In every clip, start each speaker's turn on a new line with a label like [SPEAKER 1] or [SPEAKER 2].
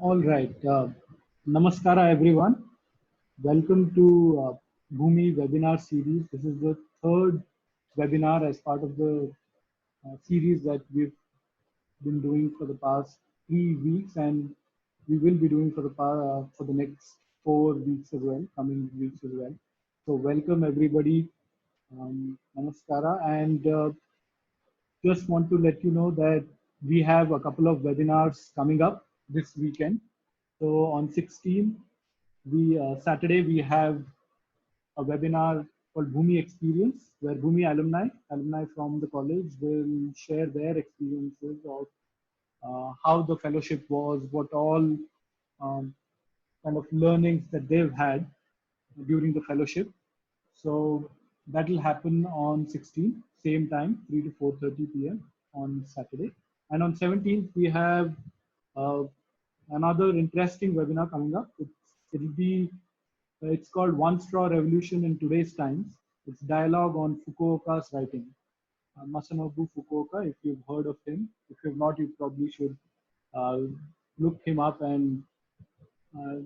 [SPEAKER 1] All right. Namaskara, everyone. Welcome to Bhumi webinar series. This is the third webinar as part of the series that we've been doing for the past 3 weeks, and we will be doing for the next 4 weeks as well, coming weeks as well. So, welcome everybody. Namaskara, and just want to let you know that we have a couple of webinars coming up this weekend. So on 16th, Saturday, we have a webinar called Bhumi Experience, where Bhumi alumni from the college will share their experiences of how the fellowship was, what all kind of learnings that they've had during the fellowship. So that will happen on 16th, same time, 3 to 4:30 p.m. on Saturday. And on 17th, we have uh, another interesting webinar coming up. It's called One Straw Revolution in Today's Times. It's dialogue on Fukuoka's writing. Masanobu Fukuoka, if you've heard of him. If you've not, you probably should uh, look him up and uh,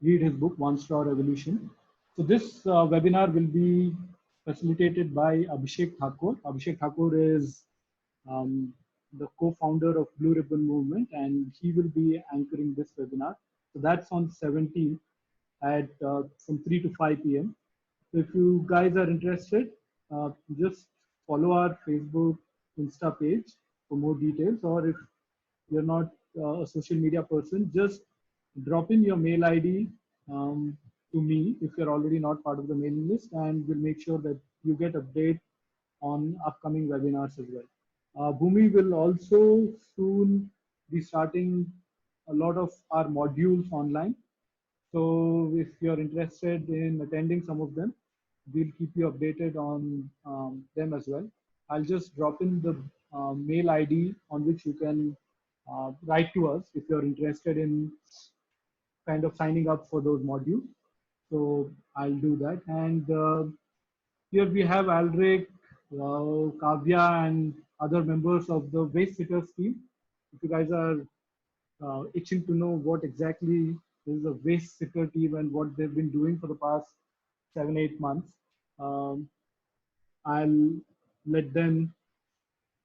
[SPEAKER 1] read his book, One Straw Revolution. So this webinar will be facilitated by Abhishek Thakur. Abhishek Thakur is the co-founder of Blue Ribbon Movement, and he will be anchoring this webinar. So that's on 17th at from 3 to 5 p.m. So if you guys are interested, just follow our Facebook, Insta page for more details, or if you're not a social media person, just drop in your mail ID to me if you're already not part of the mailing list, and we'll make sure that you get update on upcoming webinars as well. Bhumi will also soon be starting a lot of our modules online. So if you're interested in attending some of them, we'll keep you updated on them as well. I'll just drop in the mail ID on which you can write to us if you're interested in kind of signing up for those modules. So I'll do that. And here we have Alric, Kavya, and other members of the Waste Sitters team. If you guys are itching to know what exactly is a waste sitter team and what they've been doing for the past 7, 8 months, um, I'll let them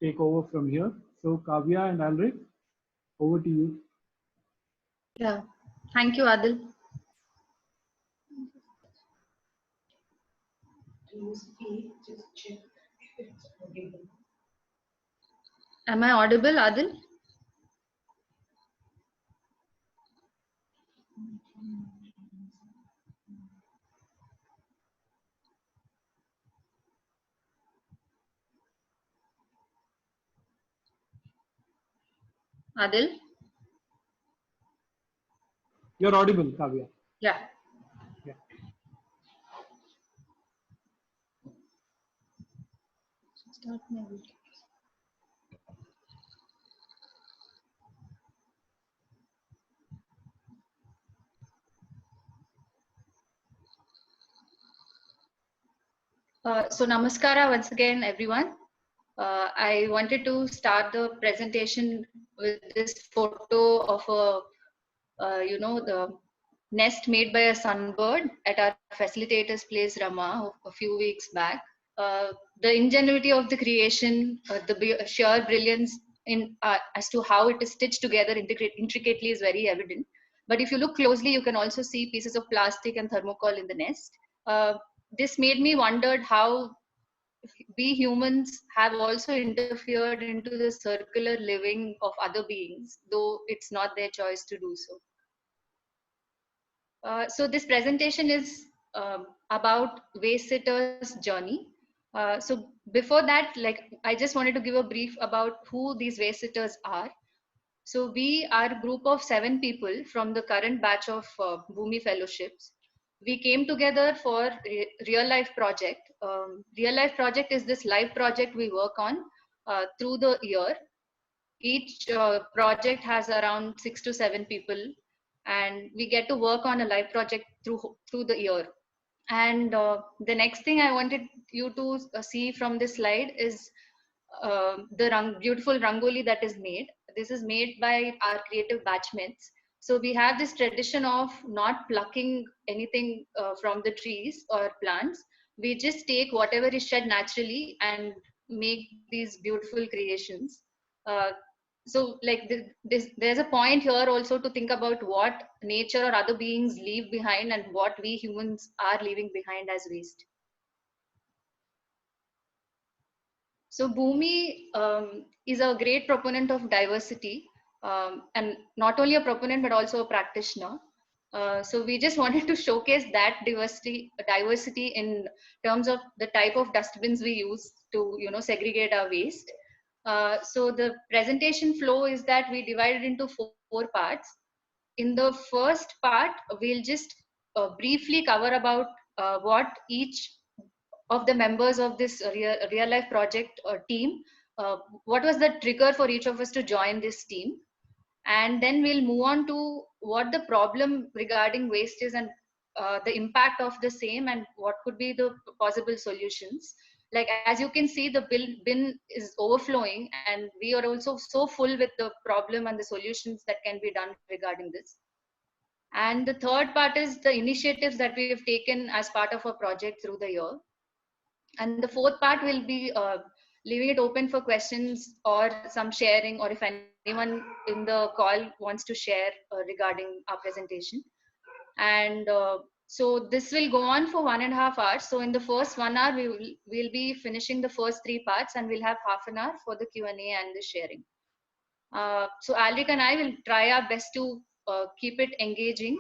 [SPEAKER 1] take over from here. So Kavya and Alric, over to you.
[SPEAKER 2] Yeah, thank you, Adil. Am I audible, Adil? Adil?
[SPEAKER 1] You're audible, Kavya.
[SPEAKER 2] Yeah.
[SPEAKER 1] Yeah.
[SPEAKER 2] Start my video. So namaskara once again, everyone. I wanted to start the presentation with this photo of the nest made by a sunbird at our facilitator's place, Rama, a few weeks back. The ingenuity of the creation, the sheer brilliance in as to how it is stitched together intricately is very evident. But if you look closely, you can also see pieces of plastic and thermocol in the nest. This made me wondered how we humans have also interfered into the circular living of other beings, though it's not their choice to do so. So this presentation is about Waste Sitters' journey. So before that, I just wanted to give a brief about who these Waste Sitters are. So we are a group of 7 people from the current batch of Bhumi Fellowships. We came together for Real Life Project. Real Life Project is this live project we work on through the year. Each project has around 6 to 7 people, and we get to work on a live project through the year. And the next thing I wanted you to see from this slide is the beautiful rangoli that is made. This is made by our creative batchmates. So we have this tradition of not plucking anything from the trees or plants. We just take whatever is shed naturally and make these beautiful creations. Uh, so like there's a point here also to think about what nature or other beings leave behind and what we humans are leaving behind as waste. So Bhumi is a great proponent of diversity, and not only a proponent but also a practitioner. So we just wanted to showcase that diversity in terms of the type of dustbins we use to, segregate our waste. So the presentation flow is that we divided into four parts. In the first part, we'll just briefly cover about what each of the members of this real life project team, what was the trigger for each of us to join this team, and then we'll move on to what the problem regarding waste is and the impact of the same and what could be the possible solutions. Like as you can see, the bin is overflowing and we are also so full with the problem and the solutions that can be done regarding this. And the third part is the initiatives that we have taken as part of our project through the year. And the fourth part will be leaving it open for questions or some sharing, or if anyone in the call wants to share regarding our presentation. And so this will go on for 1.5 hours. So in the first 1 hour, we'll be finishing the first three parts, and we'll have half an hour for the Q&A and the sharing. So Alrik and I will try our best to keep it engaging.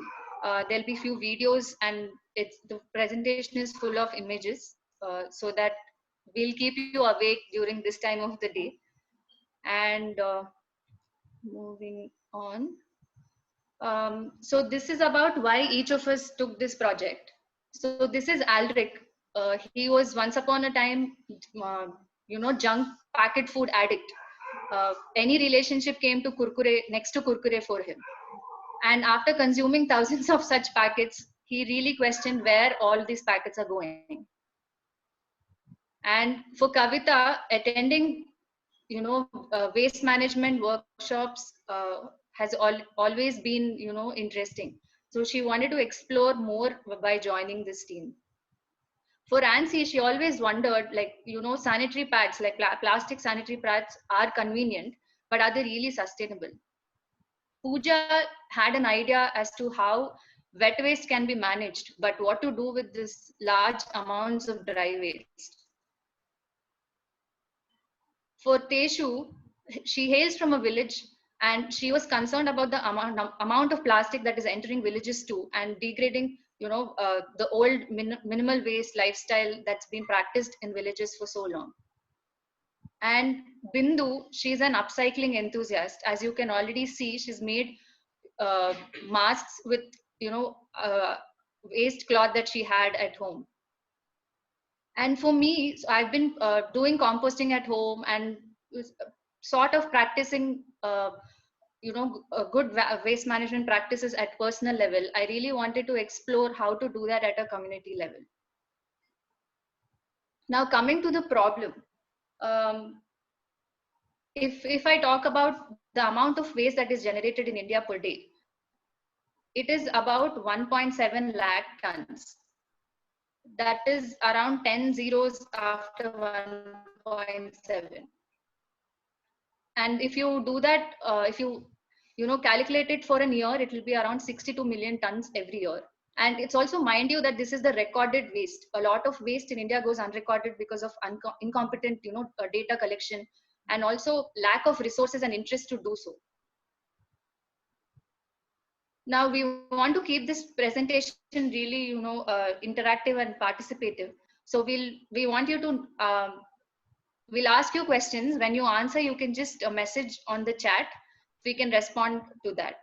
[SPEAKER 2] There'll be few videos, and the presentation is full of images, so that we'll keep you awake during this time of the day. And moving on. So this is about why each of us took this project. So this is Alrik. He was once upon a time, junk packet food addict. Any relationship came to Kurkure, next to Kurkure for him. And after consuming thousands of such packets, he really questioned where all these packets are going. And for Kavita, attending, waste management workshops has always been, interesting. So she wanted to explore more by joining this team. For Ansi, she always wondered, like, sanitary pads, like plastic sanitary pads are convenient, but are they really sustainable? Pooja had an idea as to how wet waste can be managed, but what to do with this large amounts of dry waste. For Teshu, she hails from a village and she was concerned about the amount of plastic that is entering villages too and degrading, the old minimal waste lifestyle that's been practiced in villages for so long. And Bindu, she's an upcycling enthusiast. As you can already see, she's made masks with, waste cloth that she had at home. And for me, so I've been doing composting at home and sort of practicing, good waste management practices at personal level. I really wanted to explore how to do that at a community level. Now, coming to the problem, if I talk about the amount of waste that is generated in India per day, it is about 1.7 lakh tons. That is around 10 zeros after 1.7. And if you do that, if you calculate it for a year, it will be around 62 million tons every year. And it's also, mind you, that this is the recorded waste. A lot of waste in India goes unrecorded because of incompetent data collection and also lack of resources and interest to do so. Now we want to keep this presentation really interactive and participative. So we want you to we'll ask you questions. When you answer, you can just message on the chat. We can respond to that.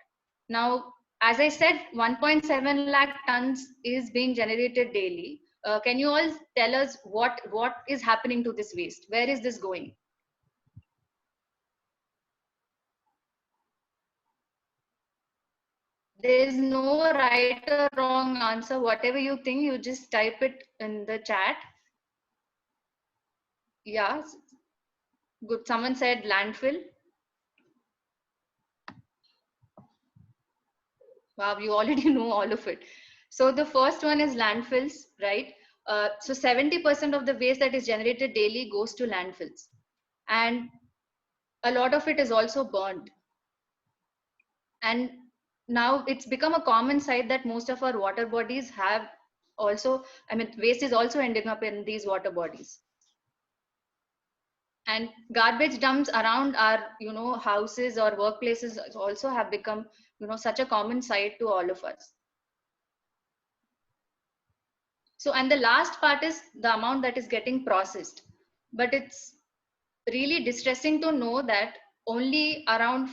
[SPEAKER 2] Now, as I said, 1.7 lakh tons is being generated daily. Can you all tell us what is happening to this waste? Where is this going? There is no right or wrong answer. Whatever you think, you just type it in the chat. Yeah, good. Someone said landfill. Wow, you already know all of it. So the first one is landfills, right? So 70% of the waste that is generated daily goes to landfills, and a lot of it is also burned. And now it's become a common sight that most of our water bodies have also, I mean, waste is also ending up in these water bodies. And garbage dumps around our, houses or workplaces also have become, such a common sight to all of us. So, and the last part is the amount that is getting processed. But it's really distressing to know that only around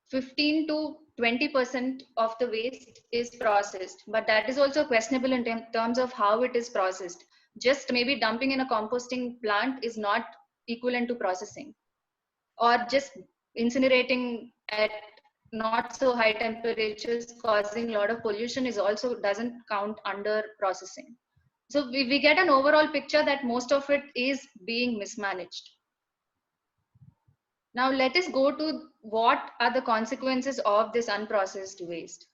[SPEAKER 2] 15 to 20% of the waste is processed. But that is also questionable in terms of how it is processed. Just maybe dumping in a composting plant is not equivalent to processing, or just incinerating at not so high temperatures causing a lot of pollution is also doesn't count under processing. So we get an overall picture that most of it is being mismanaged. Now let us go to what are the consequences of this unprocessed waste.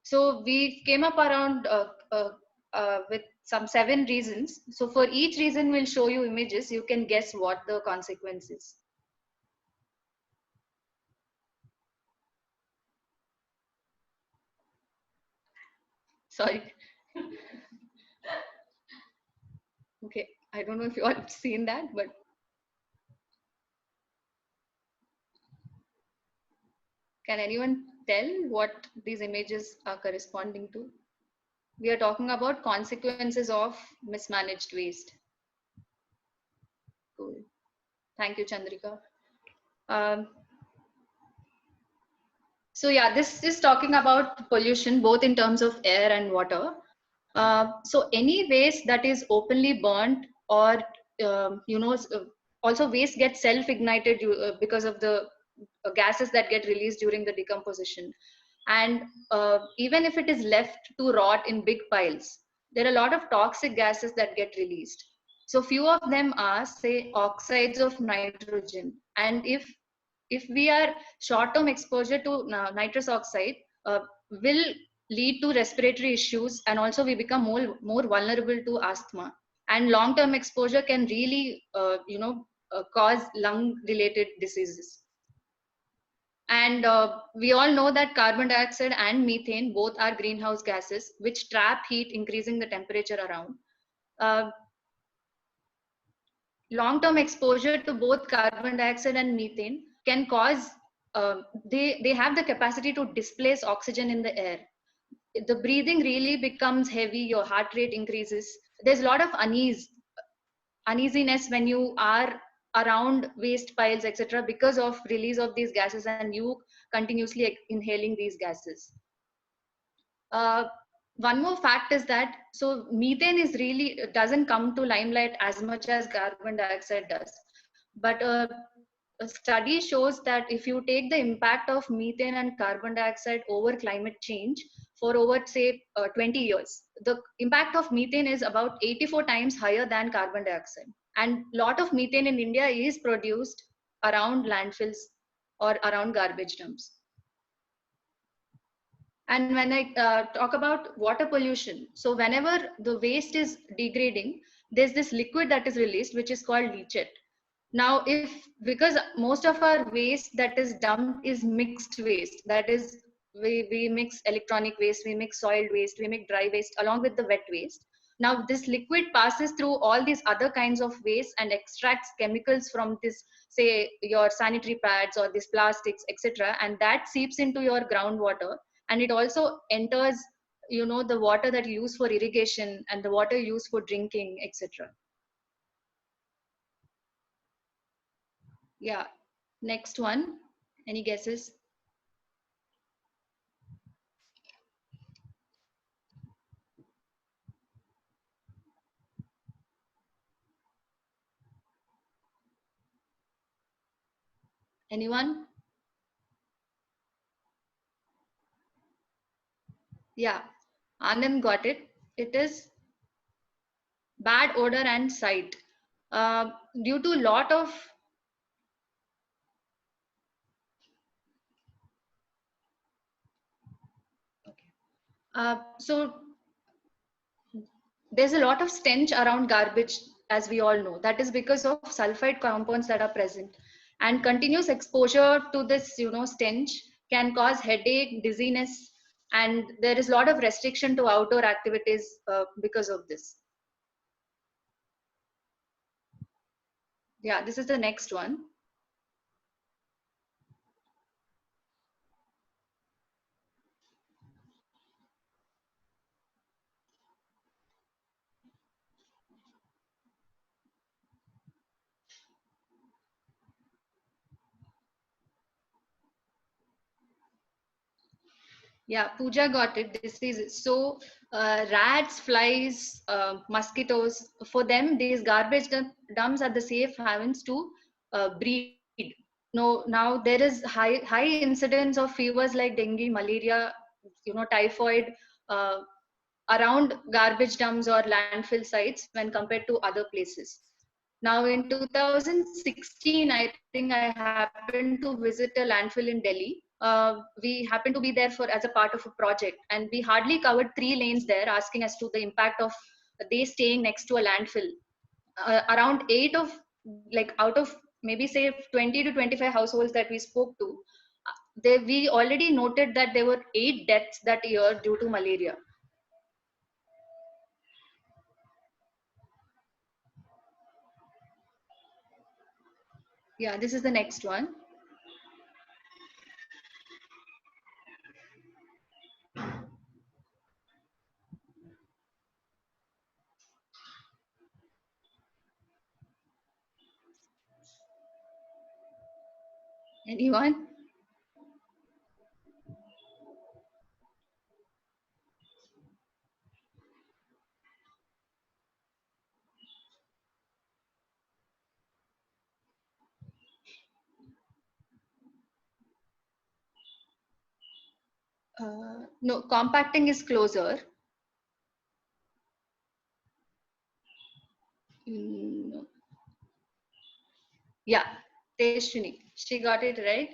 [SPEAKER 2] So we came up around with some 7 reasons. So for each reason we'll show you images. You can guess what the consequence is. Sorry. Okay, I don't know if you all have seen that, but can anyone tell what these images are corresponding to? We are talking about consequences of mismanaged waste. Cool. Thank you, Chandrika. So yeah, this is talking about pollution both in terms of air and water. So any waste that is openly burnt or also waste gets self-ignited because of the gases that get released during the decomposition. And even if it is left to rot in big piles, there are a lot of toxic gases that get released. So few of them are, say, oxides of nitrogen. And if we are short-term exposure to nitrous oxide, will lead to respiratory issues, and also we become more vulnerable to asthma. And long-term exposure can really cause lung related diseases. And we all know that carbon dioxide and methane both are greenhouse gases which trap heat, increasing the temperature around. Long-term exposure to both carbon dioxide and methane can cause, they have the capacity to displace oxygen in the air. The breathing really becomes heavy, your heart rate increases. There's a lot of uneasiness when you are around waste piles, etc., because of release of these gases and you continuously inhaling these gases. One more fact is that, so methane is really doesn't come to limelight as much as carbon dioxide does. But a study shows that if you take the impact of methane and carbon dioxide over climate change for over, say, 20 years, the impact of methane is about 84 times higher than carbon dioxide. And a lot of methane in India is produced around landfills or around garbage dumps. And when I talk about water pollution, so whenever the waste is degrading, there's this liquid that is released, which is called leachate. Now, because most of our waste that is dumped is mixed waste, that is, we mix electronic waste, we mix soil waste, we mix dry waste along with the wet waste. Now, this liquid passes through all these other kinds of waste and extracts chemicals from this, say, your sanitary pads or these plastics, etc., and that seeps into your groundwater, and it also enters, the water that you use for irrigation and the water used for drinking, etc. Yeah. Next one. Any guesses? Anyone? Yeah. Anand got it. It is bad odor and sight. Due to lot of So there's a lot of stench around garbage, as we all know. That is because of sulfide compounds that are present. And continuous exposure to this, stench can cause headache, dizziness, and there is a lot of restriction to outdoor activities because of this. Yeah, this is the next one. Yeah, Pooja got it. Diseases. So, rats, flies, mosquitoes, for them, these garbage dumps are the safe havens to breed. No, now there is high incidence of fevers like dengue, malaria, typhoid uh, around garbage dumps or landfill sites when compared to other places. Now, in 2016, I think I happened to visit a landfill in Delhi. We happened to be there for as a part of a project, and we hardly covered 3 lanes there, asking as to the impact of they staying next to a landfill. Around eight of like out of maybe say 20 to 25 households that we spoke to, we already noted that there were 8 deaths that year due to malaria. Yeah, this is the next one. Anyone? No, compacting is closer. No. Yeah, Teshwini, she got it right.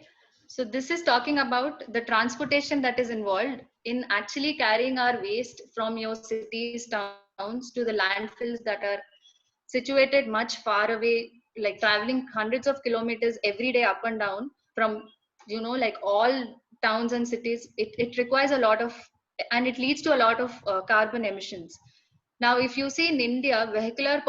[SPEAKER 2] So this is talking about the transportation that is involved in actually carrying our waste from your cities, towns to the landfills that are situated much far away, like traveling hundreds of kilometers every day up and down from, like all towns and cities. It requires a lot of, and it leads to a lot of carbon emissions. Now, if you see in India, vehicular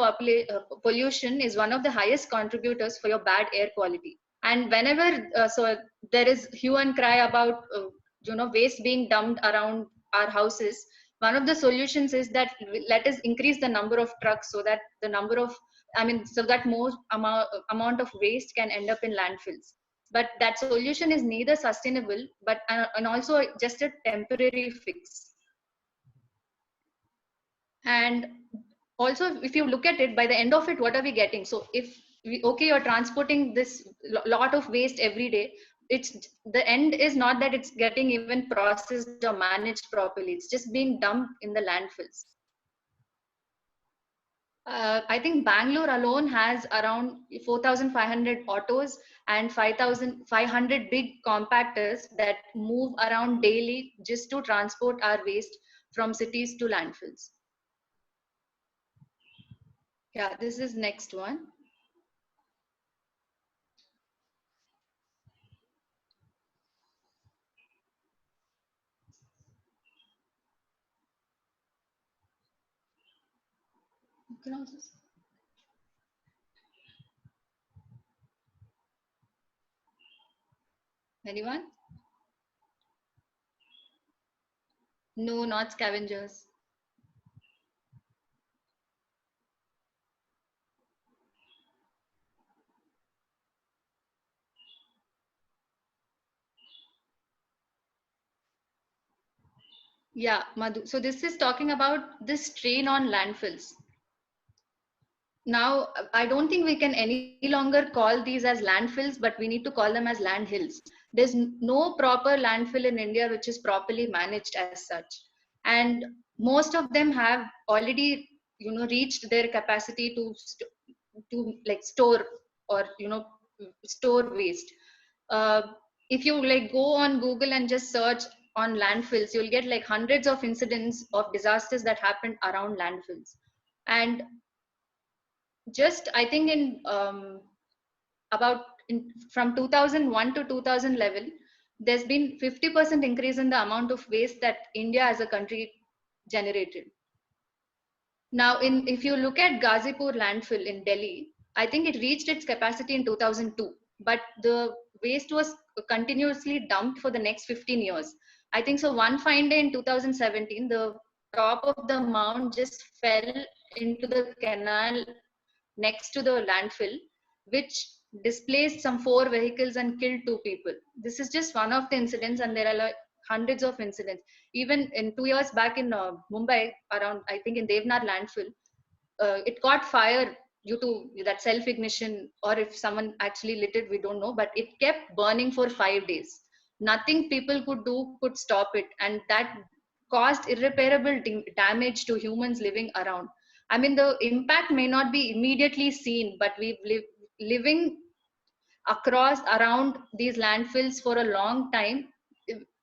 [SPEAKER 2] pollution is one of the highest contributors for your bad air quality. And whenever, so there is hue and cry about, waste being dumped around our houses. One of the solutions is that let us increase the number of trucks so that the number of, so that more amount of waste can end up in landfills. But that solution is neither sustainable, but and also just a temporary fix. And also, if you look at it, by the end of it, what are we getting? So if okay, you're transporting this lot of waste every day, it's the end is not that it's getting even processed or managed properly, it's just being dumped in the landfills. I think Bangalore alone has around 4,500 autos and 5,500 big compactors that move around daily just to transport our waste from cities to landfills. Yeah, this is next one. You can also anyone? No, not scavengers. Yeah, Madhu. So this is talking about this strain on landfills. Now, I don't think we can any longer call these as landfills, but we need to call them as land hills. There's no proper landfill in India which is properly managed as such. And most of them have already, reached their capacity to like store or, store waste. Uh, if you like go on Google and just search on landfills, you'll get like hundreds of incidents of disasters that happened around landfills. And just I think in from 2001 to 2011, there's been 50% increase in the amount of waste that India as a country generated. Now, if you look at Ghazipur landfill in Delhi, I think it reached its capacity in 2002, but the waste was continuously dumped for the next 15 years. I think so. One fine day in 2017, the top of the mound just fell into the canal next to the landfill, which displaced some 4 vehicles and killed 2 people. This is just one of the incidents, and there are like hundreds of incidents. Even in 2 years back in Mumbai, around I think in Devnar landfill, it caught fire due to that self-ignition, or if someone actually lit it, we don't know. But it kept burning for 5 days. Nothing people could do could stop it, and that caused irreparable damage to humans living around. I mean, the impact may not be immediately seen, but we've living across around these landfills for a long time.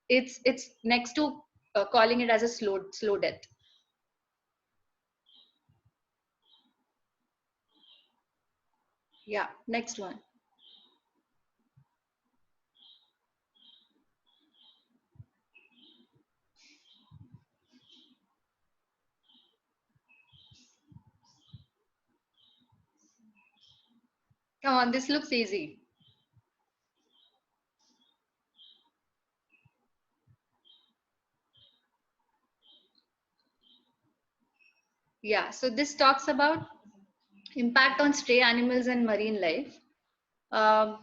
[SPEAKER 2] It's next to calling it as a slow death. Yeah, next one. Come on, this looks easy. Yeah, so this talks about impact on stray animals and marine life. Um,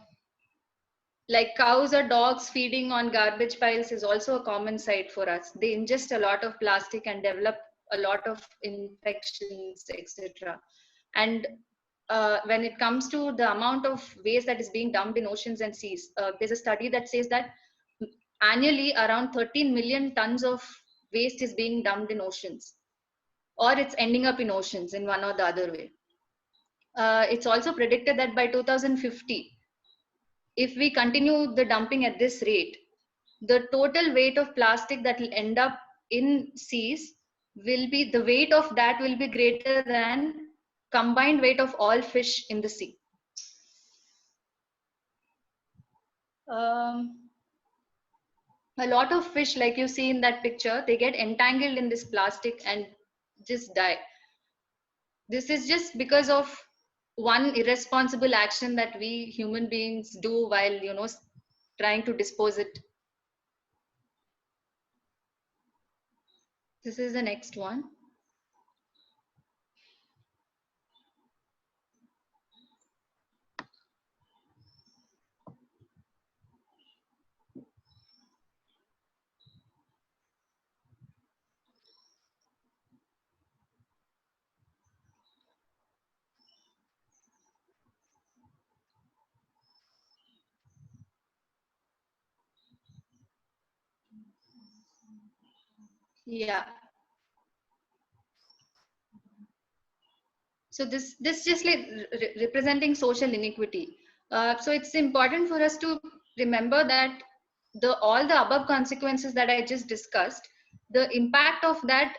[SPEAKER 2] like cows or dogs feeding on garbage piles is also a common sight for us. They ingest a lot of plastic and develop a lot of infections, etc. And when it comes to the amount of waste that is being dumped in oceans and seas, there's a study that says that annually around 13 million tons of waste is being dumped in oceans, or it's ending up in oceans in one or the other way. It's also predicted that by 2050, if we continue the dumping at this rate, the total weight of plastic that will end up in seas will be, the weight of that will be greater than combined weight of all fish in the sea. A lot of fish, like you see in that picture, they get entangled in this plastic and just die. This is just because of one irresponsible action that we human beings do while, trying to dispose it. This is the next one. Yeah. So this just like representing social inequity. So it's important for us to remember that all the above consequences that I just discussed, the impact of that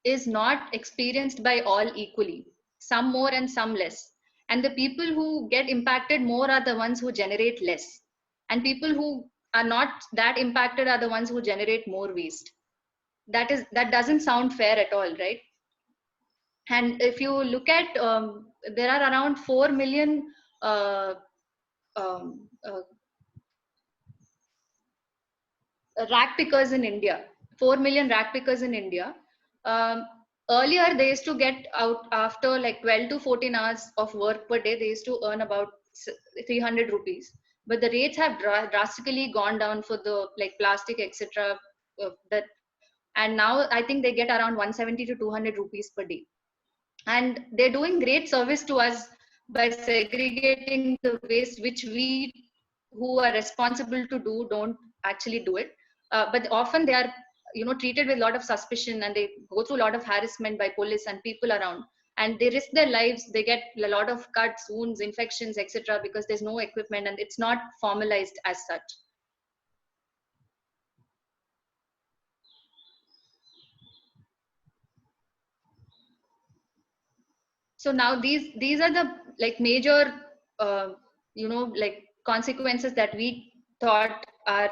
[SPEAKER 2] is not experienced by all equally. Some more and some less. And the people who get impacted more are the ones who generate less. And people who are not that impacted are the ones who generate more waste. That doesn't sound fair at all, right? And if you look at, there are around 4 million uh, um, uh, rack pickers in India. 4 million rack pickers in India. Um, Earlier, they used to get out after like 12 to 14 hours of work per day. They used to earn about 300 rupees. But the rates have drastically gone down for the like plastic, etc. That, and now I think they get around 170 to 200 rupees per day. And they're doing great service to us by segregating the waste, which we who are responsible to do don't actually do it. But often they are treated with a lot of suspicion, and they go through a lot of harassment by police and people around, and they risk their lives. They get a lot of cuts, wounds, infections, etc., because there's no equipment and it's not formalized as such. So now these are the like major like consequences that we thought are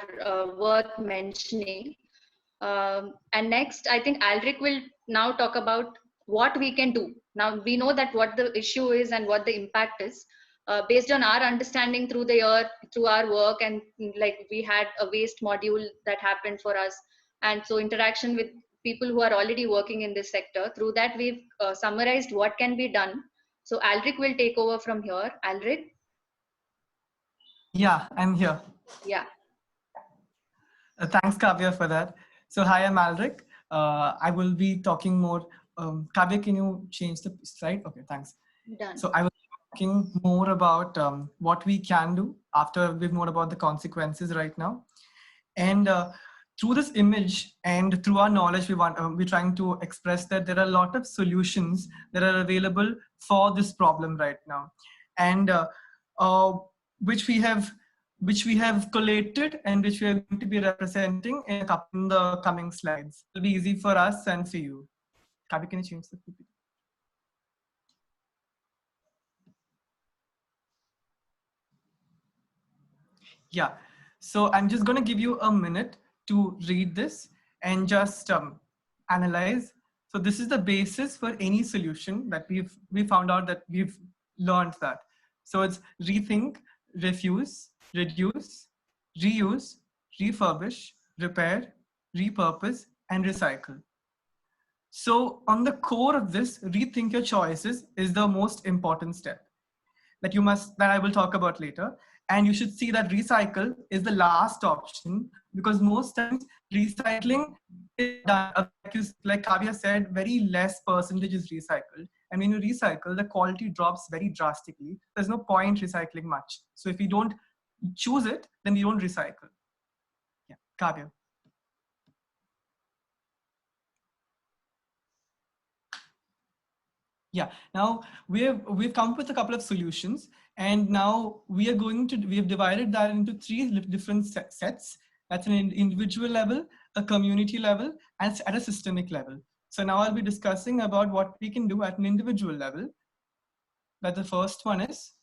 [SPEAKER 2] worth mentioning. And next, I think Alric will now talk about what we can do. Now we know that what the issue is and what the impact is. Based on our understanding through the year, through our work, and like we had a waste module that happened for us, and so interaction with people who are already working in this sector. Through that, we've summarized what can be done. So Alric will take over from here. Alric?
[SPEAKER 3] Yeah, I'm here.
[SPEAKER 2] Yeah.
[SPEAKER 3] Thanks, Kavya, for that. So hi, I'm Alric. I will be talking more. Kavya, can you change the slide? Okay, thanks.
[SPEAKER 2] Done.
[SPEAKER 3] So I will be talking more about what we can do after we've known about the consequences right now. And through this image and through our knowledge, we're trying to express that there are a lot of solutions that are available for this problem right now, and which we have collated and which we are going to be representing in the coming slides. It'll be easy for us and for you. Kavi, can you change the PPT? Yeah, so I'm just going to give you a minute to read this and just analyze. So this is the basis for any solution that we found out that we've learned that. So it's rethink, refuse, reduce, reuse, refurbish, repair, repurpose, and recycle. So on the core of this, rethink your choices is the most important step that I will talk about later. And you should see that recycle is the last option, because most times recycling is done, like Kavya said, very less percentage is recycled. And when you recycle, the quality drops very drastically. There's no point recycling much. So if you don't choose it, then you don't recycle. Yeah, Kavya. Yeah, now we've come up with a couple of solutions, and now we have divided that into three different sets. That's an individual level, a community level, and at a systemic level. So now I'll be discussing about what we can do at an individual level. That the first one is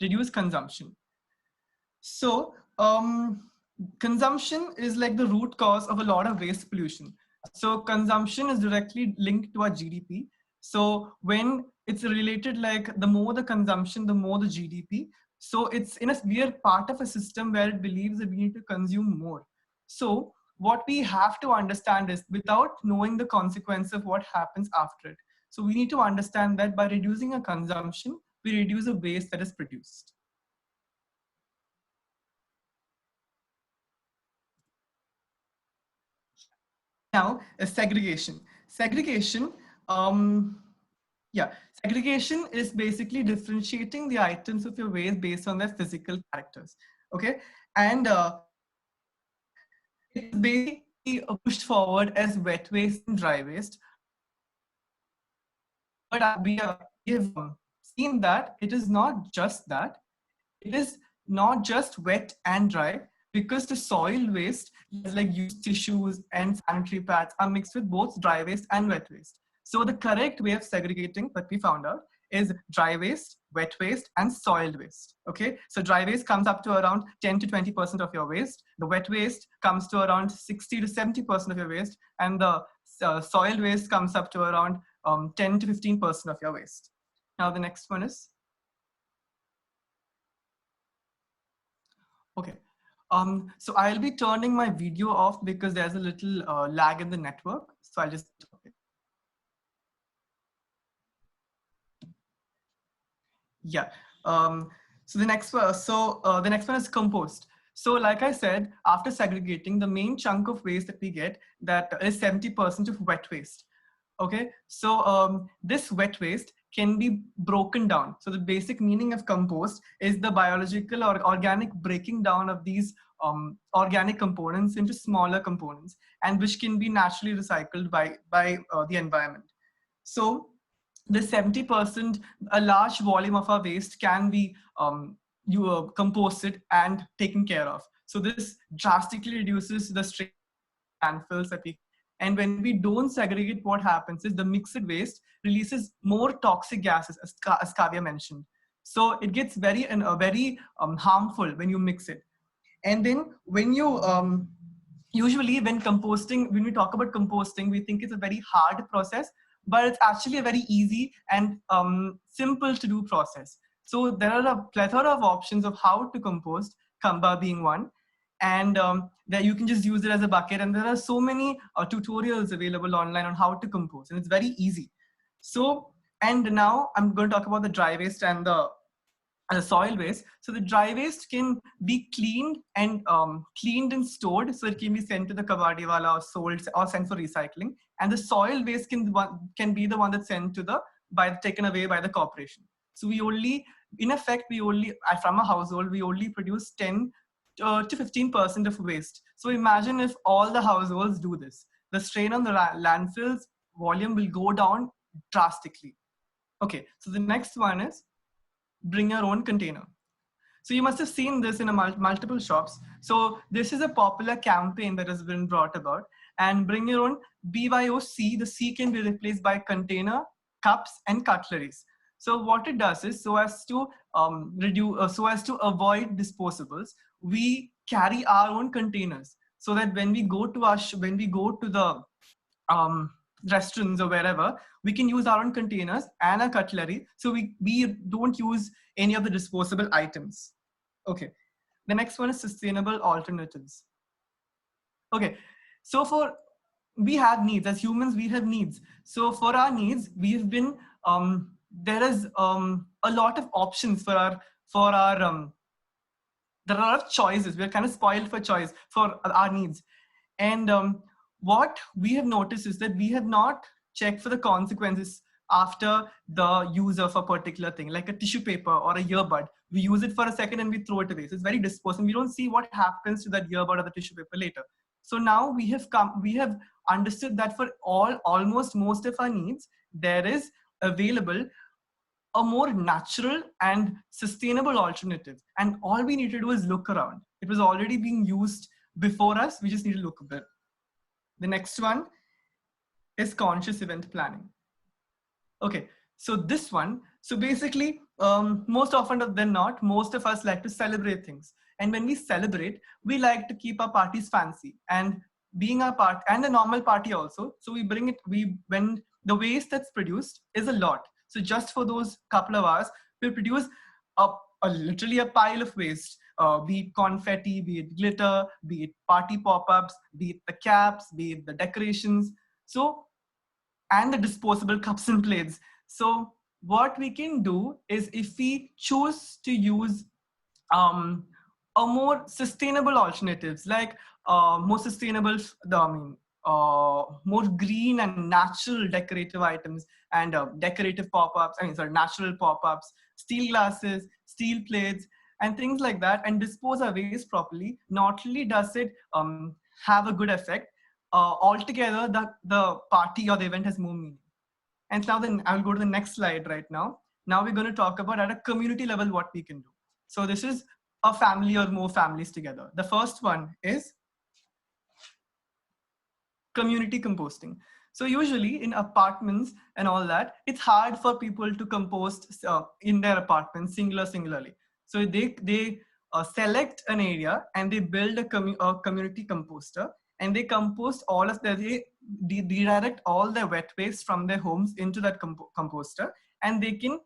[SPEAKER 3] reduce consumption. So consumption is like the root cause of a lot of waste pollution. So consumption is directly linked to our GDP. So when it's related, like the more the consumption, the more the GDP. So we are part of a system where it believes that we need to consume more. So what we have to understand is, without knowing the consequence of what happens after it. So we need to understand that by reducing a consumption, we reduce the waste that is produced. Now, segregation. Segregation is basically differentiating the items of your waste based on their physical characters. Okay, and it's basically pushed forward as wet waste and dry waste. But we have seen that it is not just that. It is not just wet and dry, because the soil waste, like used tissues and sanitary pads, are mixed with both dry waste and wet waste. So the correct way of segregating that we found out is dry waste, wet waste, and soil waste. Okay, so dry waste comes up to around 10 to 20% of your waste. The wet waste comes to around 60 to 70% of your waste, and the soil waste comes up to around 10 to 15% of your waste. Now the next one is. Okay. So I'll be turning my video off because there's a little lag in the network. So I'll just. Okay. Yeah. So the next one. The next one is compost. So like I said, after segregating, the main chunk of waste that we get, that is 70% of wet waste. Okay. So this wet waste can be broken down. So the basic meaning of compost is the biological or organic breaking down of these organic components into smaller components, and which can be naturally recycled by the environment. So the 70%, a large volume of our waste can be composted and taken care of. So this drastically reduces the strain landfills that we, And when we don't segregate, what happens is the mixed waste releases more toxic gases, as Kavya mentioned. So it gets very harmful when you mix it. And then when you usually when we talk about composting, we think it's a very hard process, but it's actually a very easy and simple to do process. So there are a plethora of options of how to compost, Kamba being one. And that you can just use it as a bucket. And there are so many tutorials available online on how to compost, and it's very easy. So, and now I'm going to talk about the dry waste and the soil waste. So the dry waste can be cleaned and stored, so it can be sent to the kabadiwala or sold or sent for recycling. And the soil waste can be the one that's sent to taken away by the corporation. So we only, in effect, from a household, we only produce 10 to 15% of waste. So imagine if all the households do this, the strain on the landfills volume will go down drastically. Okay, so the next one is bring your own container. So you must have seen this in multiple shops. So this is a popular campaign that has been brought about. And bring your own BYOC, the C can be replaced by container, cups, and cutleries. So what it does is, so as to avoid disposables, we carry our own containers, so that when we go to the restaurants or wherever, we can use our own containers and a cutlery. So we don't use any of the disposable items. Okay. The next one is sustainable alternatives. Okay. So we have needs as humans, we have needs. So for our needs, we've been, there is a lot of options there are a lot of choices. We're kind of spoiled for choice for our needs. And what we have noticed is that we have not checked for the consequences after the use of a particular thing, like a tissue paper or a earbud. We use it for a second and we throw it away. So it's very disposable. We don't see what happens to that earbud or the tissue paper later. So now we have understood that for almost most of our needs, there is available a more natural and sustainable alternative. And all we need to do is look around. It was already being used before us. We just need to look a bit. The next one is conscious event planning. Okay, so this one, so basically, most often than not, most of us like to celebrate things. And when we celebrate, we like to keep our parties fancy and being our part and a normal party also. So we bring it, when the waste that's produced is a lot. So just for those couple of hours, we'll produce literally a pile of waste, be it confetti, be it glitter, be it party pop-ups, be it the caps, be it the decorations. So, and the disposable cups and plates. So what we can do is, if we choose to use a more sustainable alternatives, like more sustainable, more green and natural decorative items and decorative pop-ups, natural pop-ups, steel glasses, steel plates, and things like that, and dispose our waste properly, not only does it have a good effect, altogether the party or the event has more meaning. And now then I'll go to the next slide right now. Now we're going to talk about at a community level what we can do. So this is a family or more families together. The first one is community composting. So usually in apartments and all that, it's hard for people to compost in their apartments singularly. So they select an area and they build a community composter, and they compost all of they redirect all their wet waste from their homes into that composter, and they can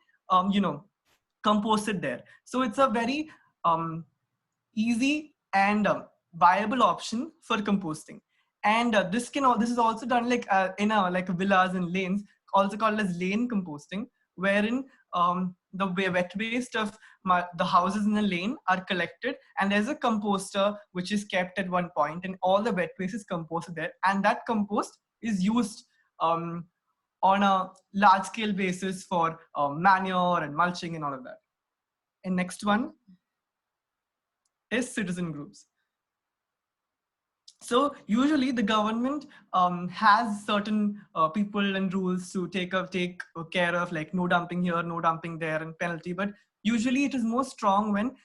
[SPEAKER 3] compost it there. So it's a very easy and viable option for composting. And this is also done like in villas and lanes, also called as lane composting, wherein the wet waste of the houses in a lane are collected, and there's a composter which is kept at one point, and all the wet waste is composted there, and that compost is used on a large scale basis for manure and mulching and all of that. And next one is citizen groups. So usually the government has certain people and rules to take care of, like no dumping here, no dumping there, and penalty. But usually it is more strong when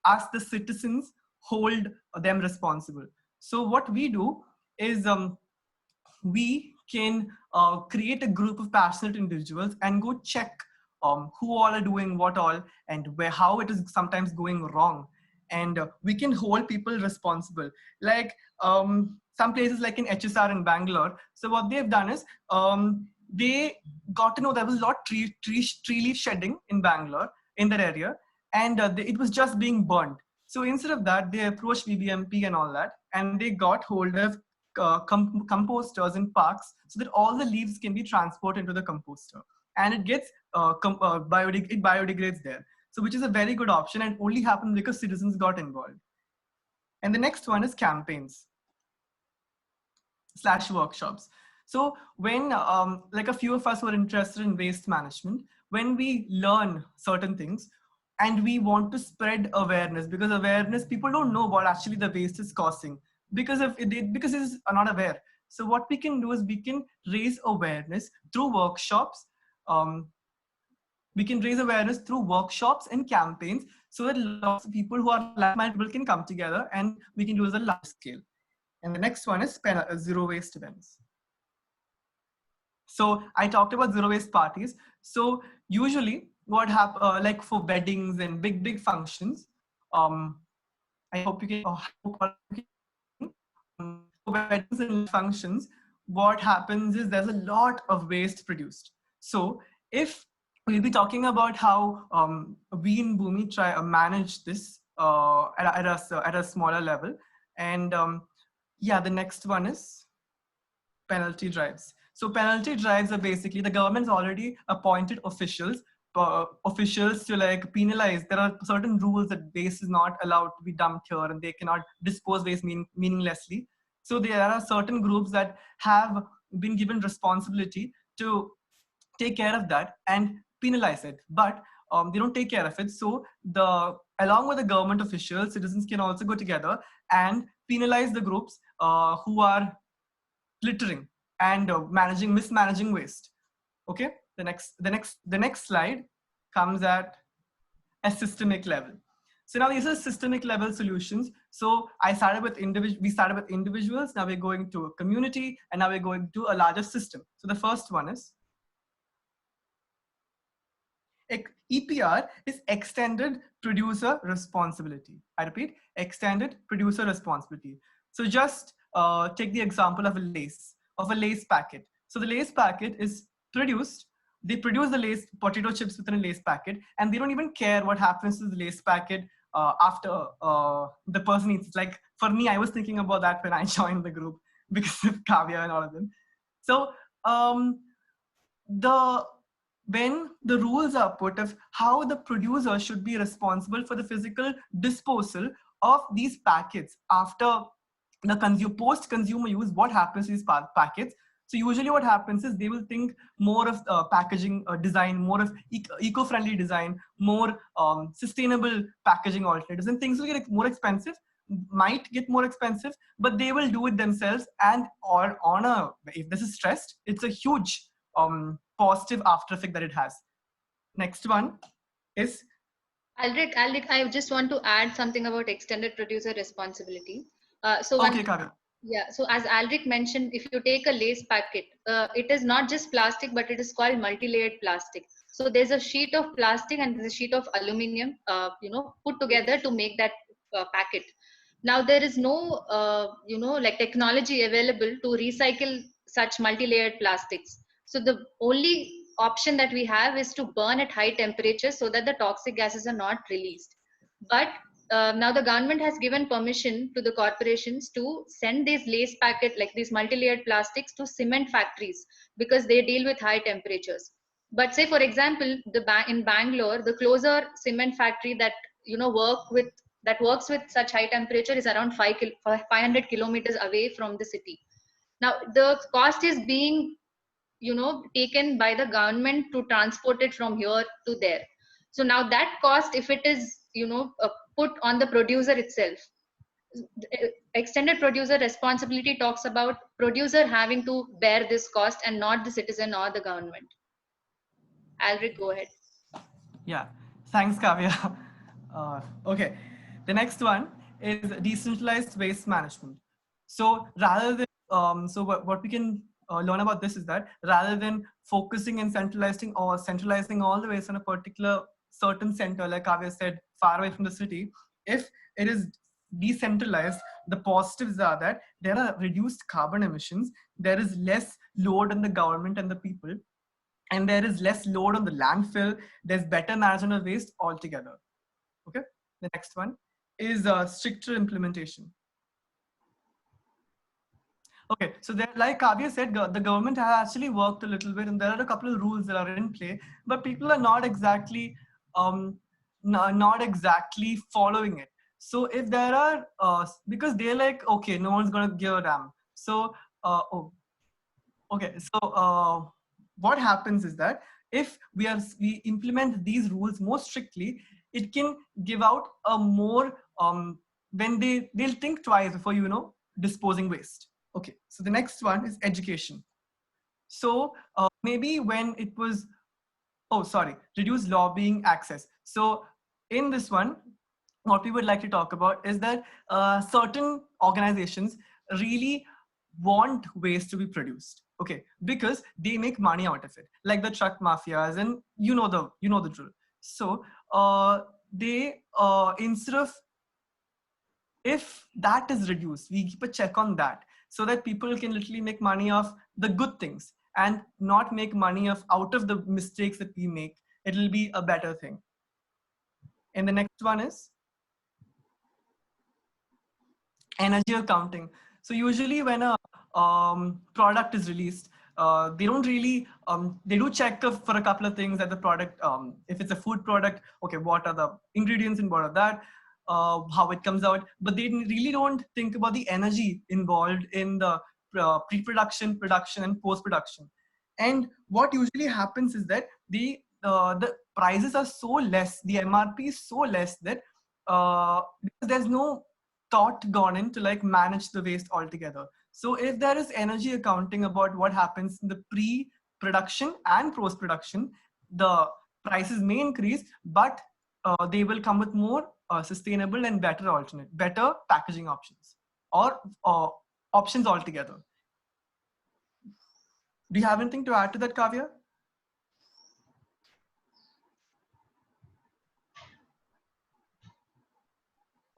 [SPEAKER 3] us, the citizens, hold them responsible. So what we do is we can create a group of passionate individuals and go check who all are doing what all, and how it is sometimes going wrong. And we can hold people responsible. Like some places like in HSR in Bangalore. So what they've done is they got to know there was a lot of tree leaf shedding in Bangalore, in that area, and it was just being burned. So instead of that, they approached BBMP and all that, and they got hold of composters in parks so that all the leaves can be transported into the composter, and it gets it biodegrades there. So which is a very good option, and only happened because citizens got involved. And the next one is campaigns / workshops. So when like a few of us were interested in waste management, when we learn certain things and we want to spread awareness, because awareness, people don't know what actually the waste is causing because because it's not aware. So what we can do is we can raise awareness through workshops. We can raise awareness through workshops and campaigns so that lots of people who are like-minded people can come together and we can do it at a large scale. And the next one is zero waste events. So I talked about zero waste parties. So usually what happens, like for weddings and big functions, I hope you can, for weddings and functions, what happens is there's a lot of waste produced. So if we'll be talking about how we in Bhoomi try to manage this at a smaller level. And yeah, the next one is penalty drives. So penalty drives are basically the government's already appointed officials to like penalize. There are certain rules that waste is not allowed to be dumped here and they cannot dispose waste meaninglessly. So there are certain groups that have been given responsibility to take care of that and penalize it, but they don't take care of it. So along with the government officials, citizens can also go together and penalize the groups who are littering and mismanaging waste. Okay, the next slide comes at a systemic level. So now these are systemic level solutions. So we started with individuals, now we're going to a community, and now we're going to a larger system. So the first one is EPR is extended producer responsibility. I repeat, extended producer responsibility. So just take the example of a Lay's packet. So the Lay's packet is produced. They produce the Lay's potato chips within a Lay's packet, and they don't even care what happens to the Lay's packet after the person eats it. Like for me, I was thinking about that when I joined the group because of Kavya and all of them. So when the rules are put of how the producer should be responsible for the physical disposal of these packets after the post-consumer use, what happens to these packets? So usually what happens is they will think more of packaging design, more of eco-friendly design, more sustainable packaging alternatives, and things will get more expensive, might get more expensive, but they will do it themselves. And if this is stressed, it's a huge positive after effect that it has. Next one is
[SPEAKER 2] Alric, I just want to add something about extended producer responsibility.
[SPEAKER 3] Okay, Kavya.
[SPEAKER 2] Yeah, so as Alric mentioned, if you take a Lay's packet, it is not just plastic, but it is called multi-layered plastic. So there's a sheet of plastic and there's a sheet of aluminum, put together to make that packet. Now there is no, like technology available to recycle such multi-layered plastics. So the only option that we have is to burn at high temperatures so that the toxic gases are not released. But now the government has given permission to the corporations to send these Lay's packet, like these multi-layered plastics, to cement factories because they deal with high temperatures. But say, for example, in Bangalore, the closer cement factory that works with such high temperature is around 500 kilometers away from the city. Now the cost is being taken by the government to transport it from here to there. So now that cost, if it is put on the producer itself, extended producer responsibility talks about producer having to bear this cost and not the citizen or the government. Alric, go ahead.
[SPEAKER 3] Yeah, thanks, Kavya. Okay, the next one is decentralized waste management. So rather than what we can learn about this is that rather than focusing and centralizing all the waste on a particular certain center, like Kavya said, far away from the city, if it is decentralized, the positives are that there are reduced carbon emissions, there is less load on the government and the people, and there is less load on the landfill, there's better management of waste altogether. Okay, the next one is stricter implementation. Okay, so there, like Kavya said, the government has actually worked a little bit, and there are a couple of rules that are in play, but people are not exactly, not exactly following it. So if there are, because they're like, okay, no one's gonna give a damn. So, oh, okay, so what happens is that if we implement these rules more strictly, it can give out a more when they'll think twice before disposing waste. Okay, so the next one is education. So maybe when it was, oh sorry, reduce lobbying access. So in this one, what we would like to talk about is that certain organizations really want waste to be produced, okay, because they make money out of it, like the truck mafias, and the drill. So they instead of, if that is reduced, we keep a check on that so that people can literally make money off the good things and not make money out of the mistakes that we make. It'll be a better thing. And the next one is energy accounting. So usually when a product is released, they don't really, they do check for a couple of things at the product. If it's a food product, okay, what are the ingredients and what are that, how it comes out, but they really don't think about the energy involved in the pre-production, production, and post-production. And what usually happens is that the prices are so less, the MRP is so less that because there's no thought gone in to like manage the waste altogether. So if there is energy accounting about what happens in the pre-production and post-production, the prices may increase, but they will come with more sustainable and better packaging options, or options altogether. Do you have anything to add to that, Kavya?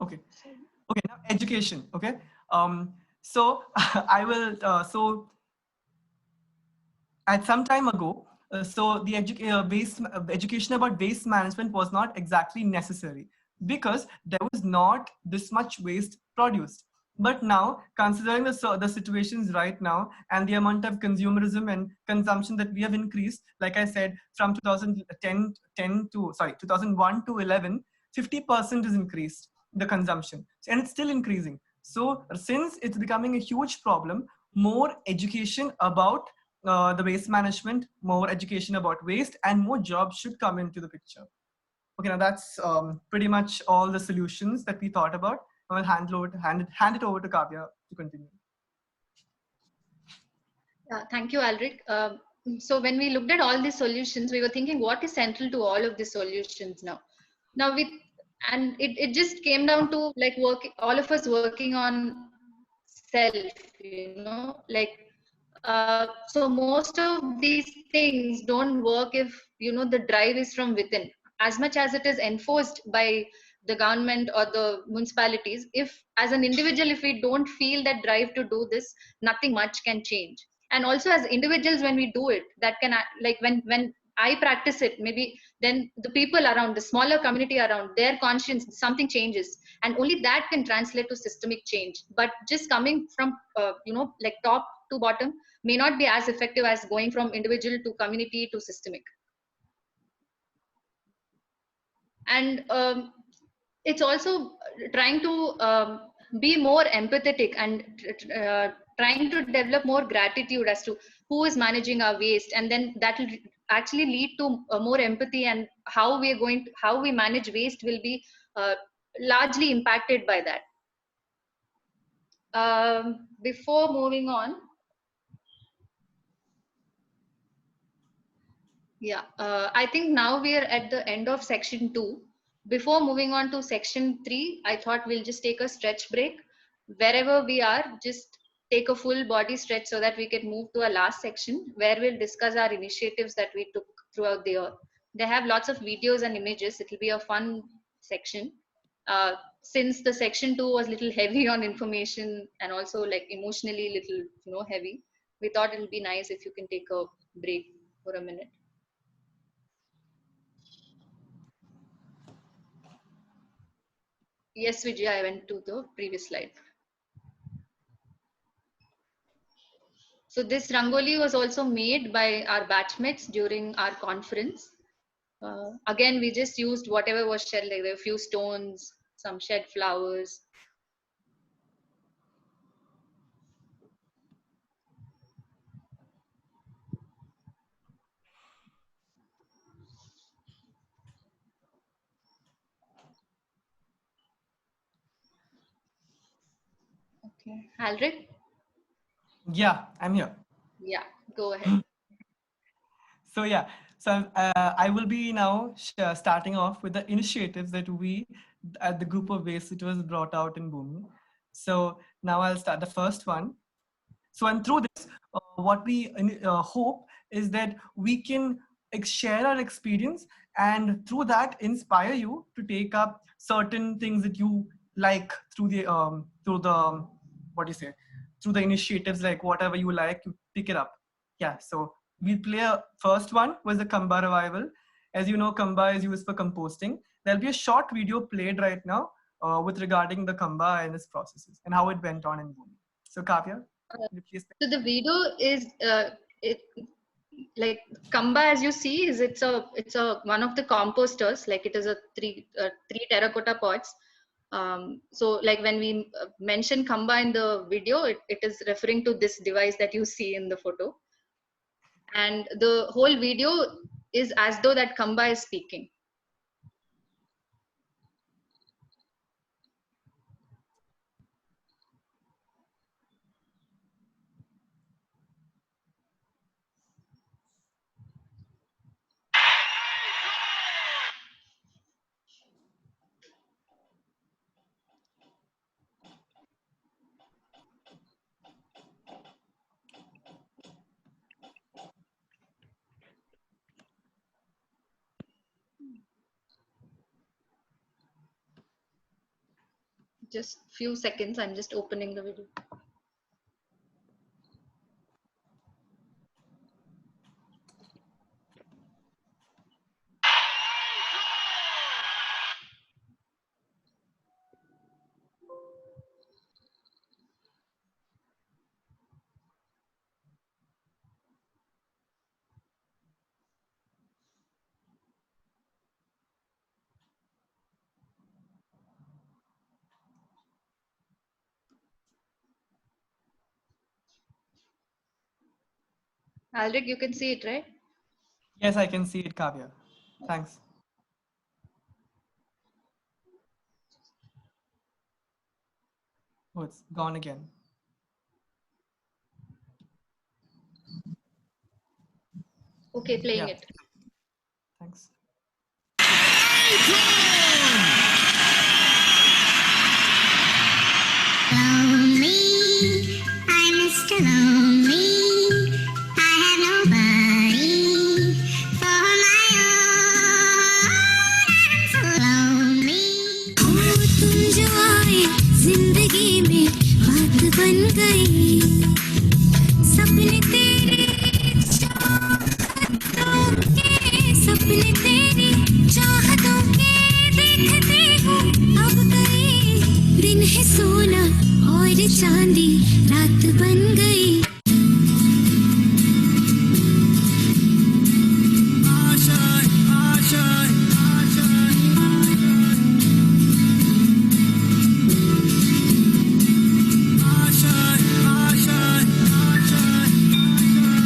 [SPEAKER 3] Okay. Okay, now education. Okay. So I will, so at some time ago, so the education about waste management was not exactly necessary because there was not this much waste produced. But now, considering the situations right now and the amount of consumerism and consumption that we have increased, like I said, from 2001 to 11, 50% is increased the consumption, and it's still increasing. So since it's becoming a huge problem, more education about the waste management, more education about waste, and more jobs should come into the picture. Okay, now that's pretty much all the solutions that we thought about. I will hand it over to Kavya to continue.
[SPEAKER 2] Thank you, Alric. So when we looked at all these solutions, we were thinking what is central to all of these solutions now. And it just came down to like all of us working on self, like so most of these things don't work if the drive is from within. As much as it is enforced by the government or the municipalities, if as an individual, if we don't feel that drive to do this, nothing much can change. And also as individuals, when we do it, that can, like when I practice it, maybe then the people around, the smaller community around, their conscience, something changes, and only that can translate to systemic change. But just coming from like top to bottom may not be as effective as going from individual to community to systemic. And it's also trying to be more empathetic and trying to develop more gratitude as to who is managing our waste, and then that will actually lead to more empathy, and how we manage waste will be largely impacted by that. Before moving on, I think now we are at the end of section 2. Before moving on to section 3, I thought we'll just take a stretch break. Wherever we are, just take a full body stretch so that we can move to our last section where we'll discuss our initiatives that we took throughout the year. They have lots of videos and images. It will be a fun section. Since the section 2 was a little heavy on information and also like emotionally little heavy, we thought it'll be nice if you can take a break for a minute. Yes, Vijay, I went to the previous slide. So this Rangoli was also made by our batchmates during our conference. Again, we just used whatever was shed, like there were a few stones, some shed flowers. Okay, Alric?
[SPEAKER 3] Yeah, I'm here.
[SPEAKER 2] Yeah, go ahead.
[SPEAKER 3] So yeah, so I will be now starting off with the initiatives that we at the group of waste it was brought out in Bhumi. So now I'll start the first one. So and through this, what we hope is that we can share our experience and through that inspire you to take up certain things that you like through the what do you say, through the initiatives, like whatever you like, you pick it up. Yeah, so we play a first one was the Kamba revival. As you know, Kamba is used for composting. There'll be a short video played right now with regarding the Kamba and its processes and how it went on in Bhumi. So Kavya,
[SPEAKER 2] so the video is like Kamba, as you see, is it's a one of the composters. Like it is a three terracotta pots. So like when we mention Kamba in the video, it is referring to this device that you see in the photo. And the whole video is as though that Kamba is speaking. Just few seconds, I'm just opening the video. Alric, you can see it, right?
[SPEAKER 3] Yes, I can see it, Kavya. Thanks. Oh, it's gone again.
[SPEAKER 2] Okay, playing it.
[SPEAKER 3] Thanks.
[SPEAKER 4] Lonely, I'm Mr. Lonely. I have nobody for my own. I'm so lonely. तुम जो आए जिंदगी में बात बन गई, सपने तेरे सपने तेरी चाहतों के देखते हो अब गए, दिन है सोना और चांदी रात बन गई।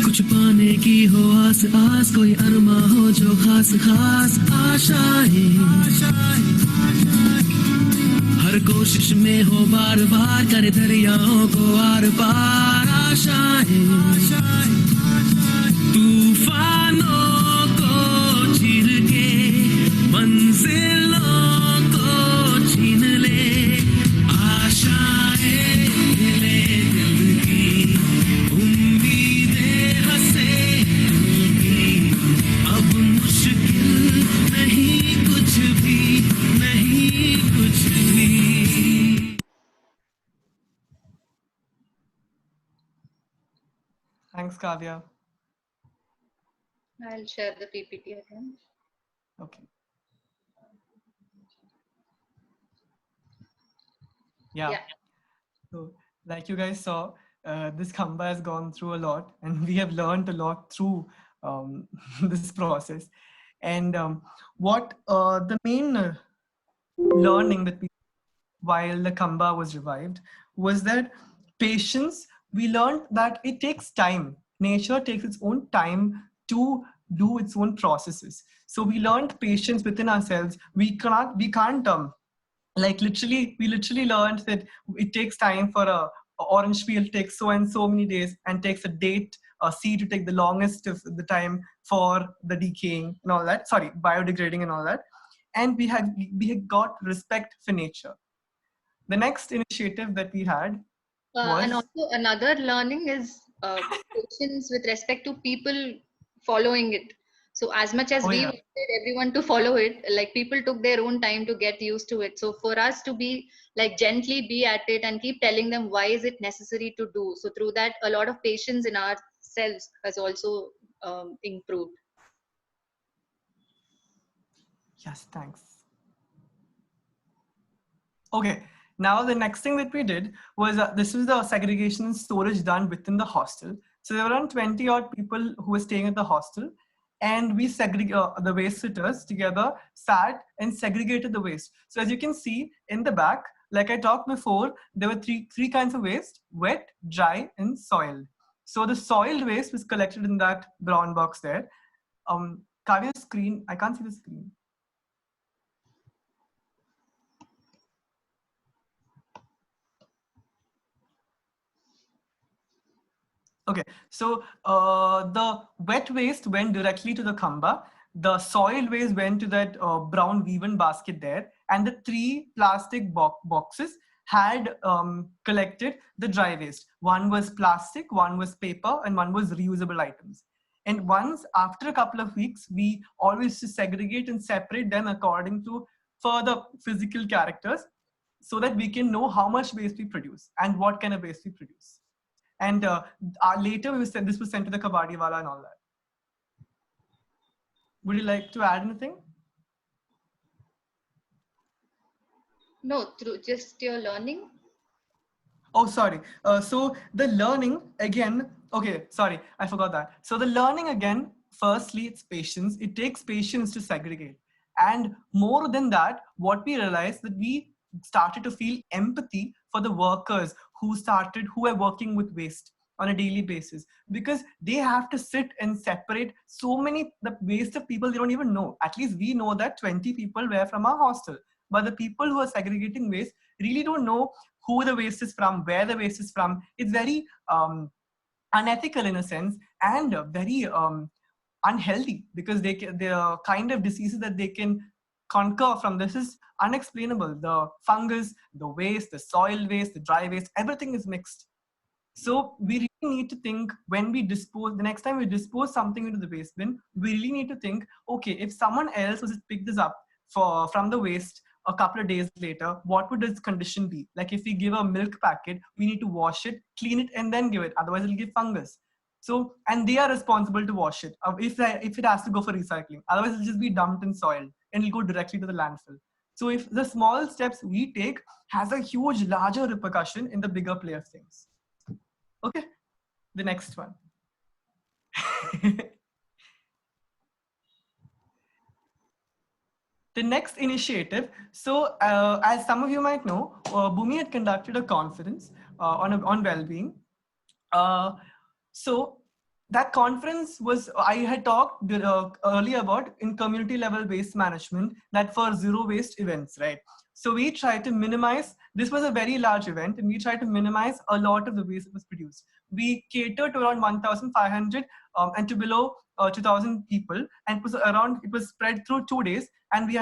[SPEAKER 4] कुछ पाने की हो आस आस, कोई अरमा हो जो खास खास आशाएं, हर कोशिश में हो बार बार करे दरियाओं को आर पार आशाएं, तूफानों को चीर के मंजिलों को छीन ले आशाएं, ले दिल की
[SPEAKER 3] Thanks, Kavya.
[SPEAKER 2] I'll share the PPT again.
[SPEAKER 3] Okay. Yeah. So, like you guys saw, this Khamba has gone through a lot, and we have learned a lot through this process. And what the main learning that we, while the Khamba was revived, was that patience. We learned that it takes time. Nature takes its own time to do its own processes. So we learned patience within ourselves. We can't like literally we literally learned that it takes time for a orange peel takes so and so many days, and takes a seed to take the longest of the time for the decaying and all that, sorry, biodegrading and all that. And we had got respect for nature. The next initiative that we had
[SPEAKER 2] And
[SPEAKER 3] was,
[SPEAKER 2] also another learning is patience with respect to people following it. So as much as
[SPEAKER 3] oh
[SPEAKER 2] we
[SPEAKER 3] yeah,
[SPEAKER 2] wanted everyone to follow it, like people took their own time to get used to it. So for us to be like gently be at it and keep telling them why is it necessary to do. So through that, a lot of patience in ourselves has also improved.
[SPEAKER 3] yes, thanks. Okay, now the next thing that we did was this was the segregation and storage done within the hostel. So there were around 20 odd people who were staying at the hostel, and we the waste sitters together sat and segregated the waste. So as you can see in the back, like I talked before, there were three kinds of waste: wet, dry, and soiled. So the soiled waste was collected in that brown box there. Kavya's screen, I can't see the screen. Okay, so the wet waste went directly to the Khamba. The soil waste went to that brown woven basket there, and the three plastic boxes had collected the dry waste. One was plastic, one was paper, and one was reusable items. And once after a couple of weeks, we always just segregate and separate them according to further physical characters, so that we can know how much waste we produce and what kind of waste we produce. And later this was sent to the Kabadi Wala and all that. Would you like to add anything?
[SPEAKER 2] No, through just your learning.
[SPEAKER 3] Oh, sorry. So the learning again, okay, sorry, I forgot that. So the learning again, firstly, it's patience. It takes patience to segregate. And more than that, what we realized that we started to feel empathy for the workers who are working with waste on a daily basis, because they have to sit and separate so many the waste of people they don't even know. At least we know that 20 people were from our hostel, but the people who are segregating waste really don't know who the waste is from, where the waste is from. It's very unethical in a sense, and very unhealthy, because the kind of diseases that they can conquer from this is unexplainable. The fungus, the waste, the soil waste, the dry waste, everything is mixed. So we really need to think, when we dispose, the next time we dispose something into the waste bin, we really need to think, okay, if someone else was to pick this up from the waste a couple of days later, what would its condition be? Like if we give a milk packet, we need to wash it, clean it, and then give it. Otherwise, it'll give fungus. So, and they are responsible to wash it if it has to go for recycling. Otherwise, it'll just be dumped in soil and it'll go directly to the landfill. So if the small steps we take has a huge, larger repercussion in the bigger play of things. Okay, the next one. The next initiative. So, as some of you might know, Bhumi had conducted a conference on well-being. So that conference was, I had talked earlier about in community level waste management, that for zero waste events, right? So we tried to minimize, this was a very large event, and we tried to minimize a lot of the waste that was produced. We catered to around 1,500 and to below 2,000 people, and it was spread through 2 days. And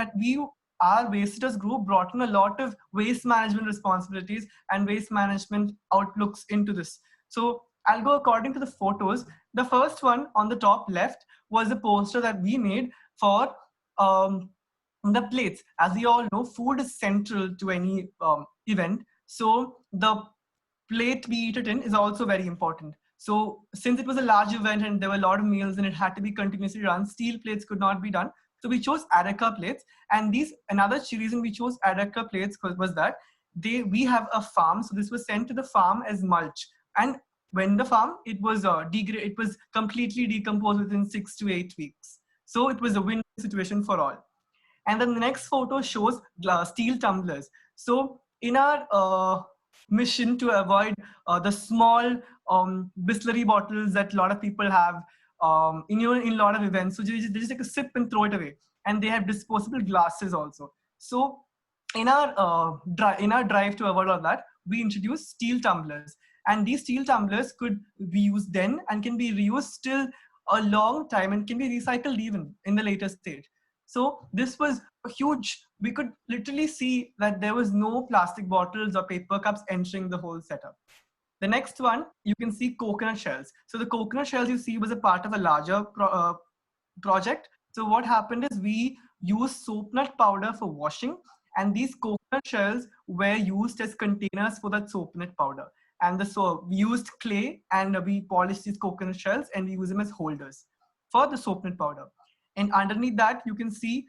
[SPEAKER 3] our Wasters group brought in a lot of waste management responsibilities and waste management outlooks into this. So I'll go according to the photos. The first one on the top left was a poster that we made for the plates. As we all know, food is central to any event. So the plate we eat it in is also very important. So since it was a large event and there were a lot of meals and it had to be continuously run, steel plates could not be done. So we chose areca plates. And another reason we chose areca plates was that we have a farm. So this was sent to the farm as mulch. And when the farm, it was it was completely decomposed within 6 to 8 weeks. So it was a win situation for all. And then the next photo shows steel tumblers. So in our mission to avoid the small Bisleri bottles that a lot of people have in a lot of events, so they just take a sip and throw it away. And they have disposable glasses also. So in our drive to avoid all that, we introduced steel tumblers. And these steel tumblers could be used then and can be reused still a long time and can be recycled even in the later stage. So this was a huge, we could literally see that there was no plastic bottles or paper cups entering the whole setup. The next one, you can see coconut shells. So the coconut shells you see was a part of a larger project. So what happened is we used soap nut powder for washing, and these coconut shells were used as containers for that soap nut powder. And we used clay and we polished these coconut shells and we use them as holders for the soap nut powder. And underneath that, you can see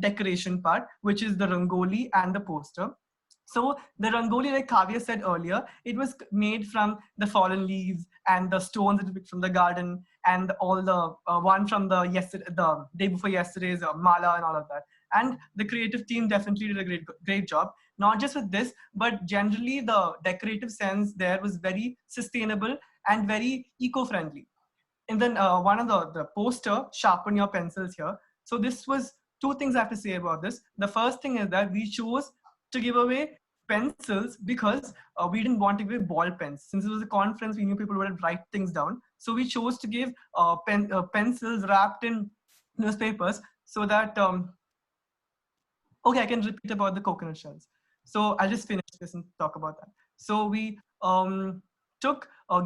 [SPEAKER 3] decoration part, which is the rangoli and the poster. So the rangoli, like Kavya said earlier, it was made from the fallen leaves and the stones that we picked from the garden and all the one from the day before yesterday's mala and all of that. And the creative team definitely did a great job. Not just with this, but generally the decorative sense there was very sustainable and very eco-friendly. And then one of the poster, sharpen your pencils here. So this was two things I have to say about this. The first thing is that we chose to give away pencils because we didn't want to give ball pens. Since it was a conference, we knew people would write things down. So we chose to give pencils wrapped in newspapers so that, okay, I can repeat about the coconut shells. So I'll just finish this and talk about that. So we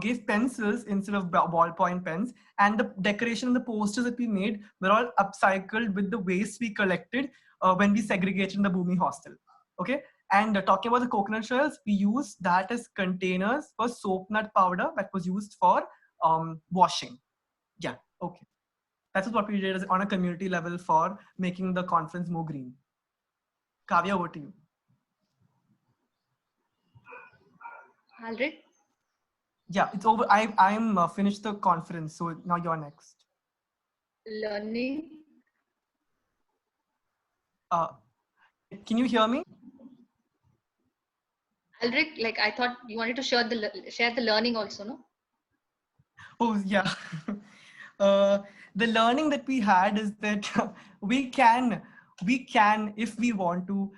[SPEAKER 3] gave pencils instead of ballpoint pens, and the decoration and the posters that we made were all upcycled with the waste we collected when we segregated in the Bhumi hostel. Okay, and talking about the coconut shells, we used that as containers for soap nut powder that was used for washing. Yeah, okay. That's what we did on a community level for making the conference more green. Kavya, over to you.
[SPEAKER 2] Alright.
[SPEAKER 3] Yeah, it's over. I'm finished the conference, so now you're next.
[SPEAKER 2] Learning.
[SPEAKER 3] Can you hear me?
[SPEAKER 2] Alric, like I thought you wanted to share the learning also, no?
[SPEAKER 3] Oh yeah. The learning that we had is that we can, if we want to,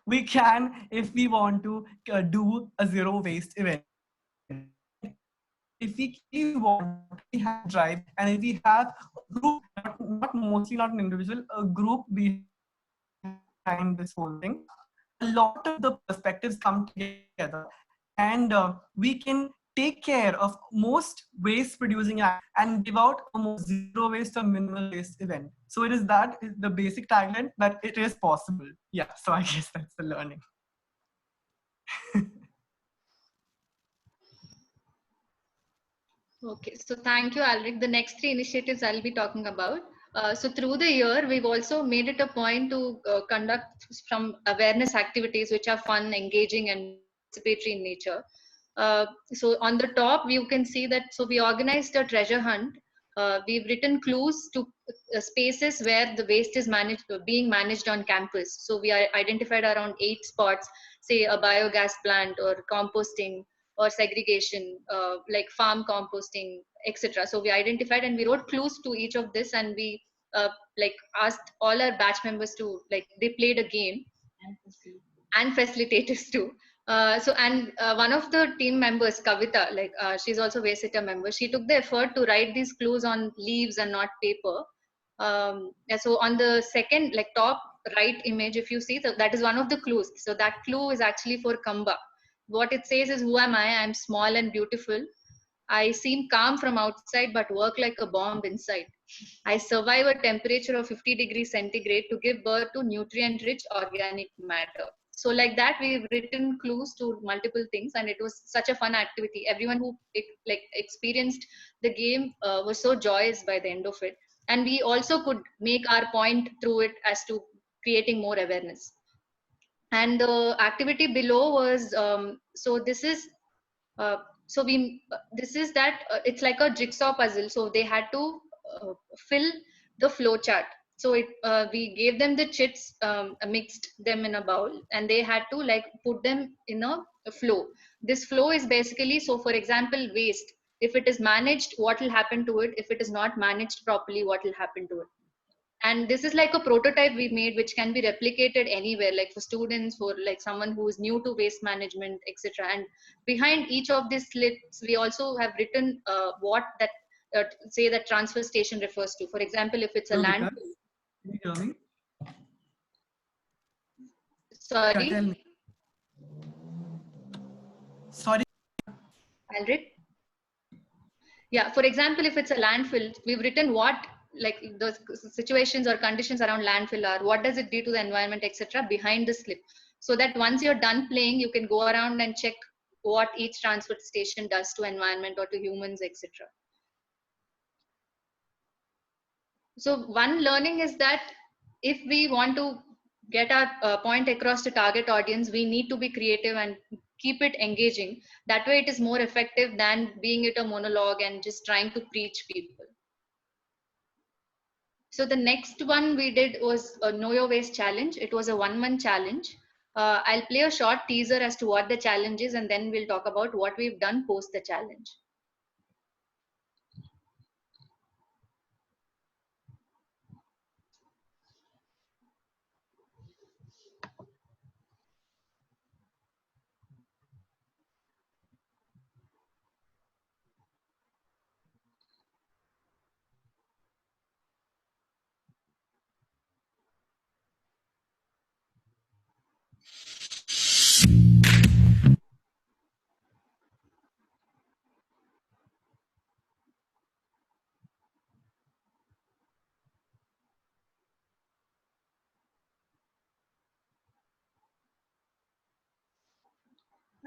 [SPEAKER 3] we can, if we want to do a zero waste event. If we want, we have drive, and if we have a group, not an individual, a group behind this whole thing, a lot of the perspectives come together, and we can take care of most waste producing and give out a more zero waste or minimal waste event. So it is the basic tagline that it is possible. Yeah, so I guess that's the learning.
[SPEAKER 2] Okay, so thank you, Alric. The next 3 initiatives I'll be talking about. So through the year, we've also made it a point to conduct some awareness activities which are fun, engaging, and participatory in nature. So on the top, you can see that, so we organized a treasure hunt. We've written clues to spaces where the waste is being managed on campus. So we identified around 8 spots, say a biogas plant or composting or segregation, like farm composting, etc. So we identified and we wrote clues to each of this, and we like asked all our batch members to, like, they played a game, and facilitators too. One of the team members, Kavita, like she's also Waysitter member, she took the effort to write these clues on leaves and not paper. So on the second, like top right image, if you see, that is one of the clues. So that clue is actually for Kamba. What it says is, who am I? I'm small and beautiful. I seem calm from outside, but work like a bomb inside. I survive a temperature of 50 degrees centigrade to give birth to nutrient-rich organic matter. So like that, we've written clues to multiple things, and it was such a fun activity. Everyone who experienced the game was so joyous by the end of it. And we also could make our point through it as to creating more awareness. And the activity below was, so this is, this is that it's like a jigsaw puzzle. So they had to fill the flow chart. So we gave them the chits, mixed them in a bowl, and they had to like put them in a flow. This flow is basically, so for example, waste. If it is managed, what will happen to it? If it is not managed properly, what will happen to it? And this is like a prototype we made, which can be replicated anywhere, like for students, for like someone who is new to waste management, etc. And behind each of these slips, we also have written what that say that transfer station refers to. For example, if it's a
[SPEAKER 3] Hello,
[SPEAKER 2] land.
[SPEAKER 3] Vikas. Can you hear me?
[SPEAKER 2] Sorry.
[SPEAKER 3] Tell me. Sorry.
[SPEAKER 2] Aldrich? Yeah, for example, if it's a landfill, we've written what like those situations or conditions around landfill are, what does it do to the environment, etc. behind the slip, so that once you're done playing, you can go around and check what each transfer station does to environment or to humans, etc. So one learning is that if we want to get our point across to target audience, we need to be creative and keep it engaging. That way it is more effective than being it a monologue and just trying to preach people. So the next one we did was a Know Your Waste challenge. It was a 1-month challenge. I'll play a short teaser as to what the challenge is, and then we'll talk about what we've done post the challenge.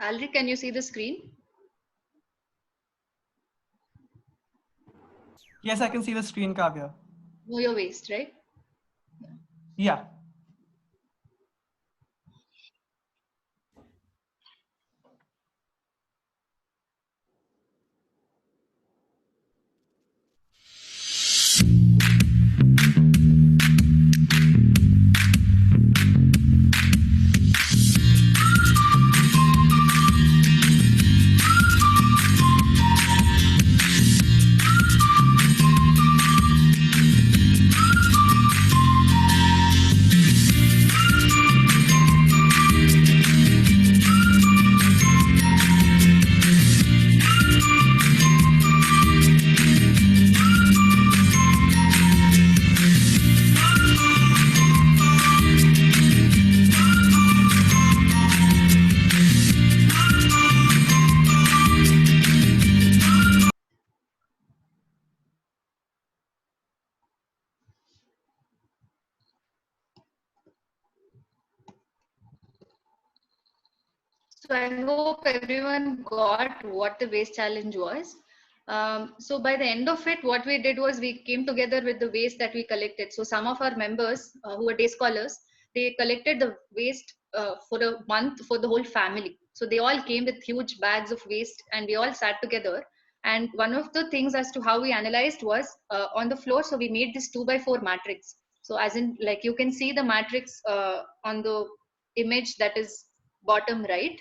[SPEAKER 2] Alric, can you see the screen?
[SPEAKER 3] Yes, I can see the screen, Kavya.
[SPEAKER 2] Know Your Waste, right?
[SPEAKER 3] Yeah.
[SPEAKER 2] So I hope everyone got what the waste challenge was. So by the end of it, what we did was we came together with the waste that we collected. So some of our members who were day scholars, they collected the waste for a month for the whole family. So they all came with huge bags of waste, and we all sat together. And one of the things as to how we analyzed was on the floor. So we made this 2x4 matrix. So as in, like you can see the matrix on the image that is bottom right.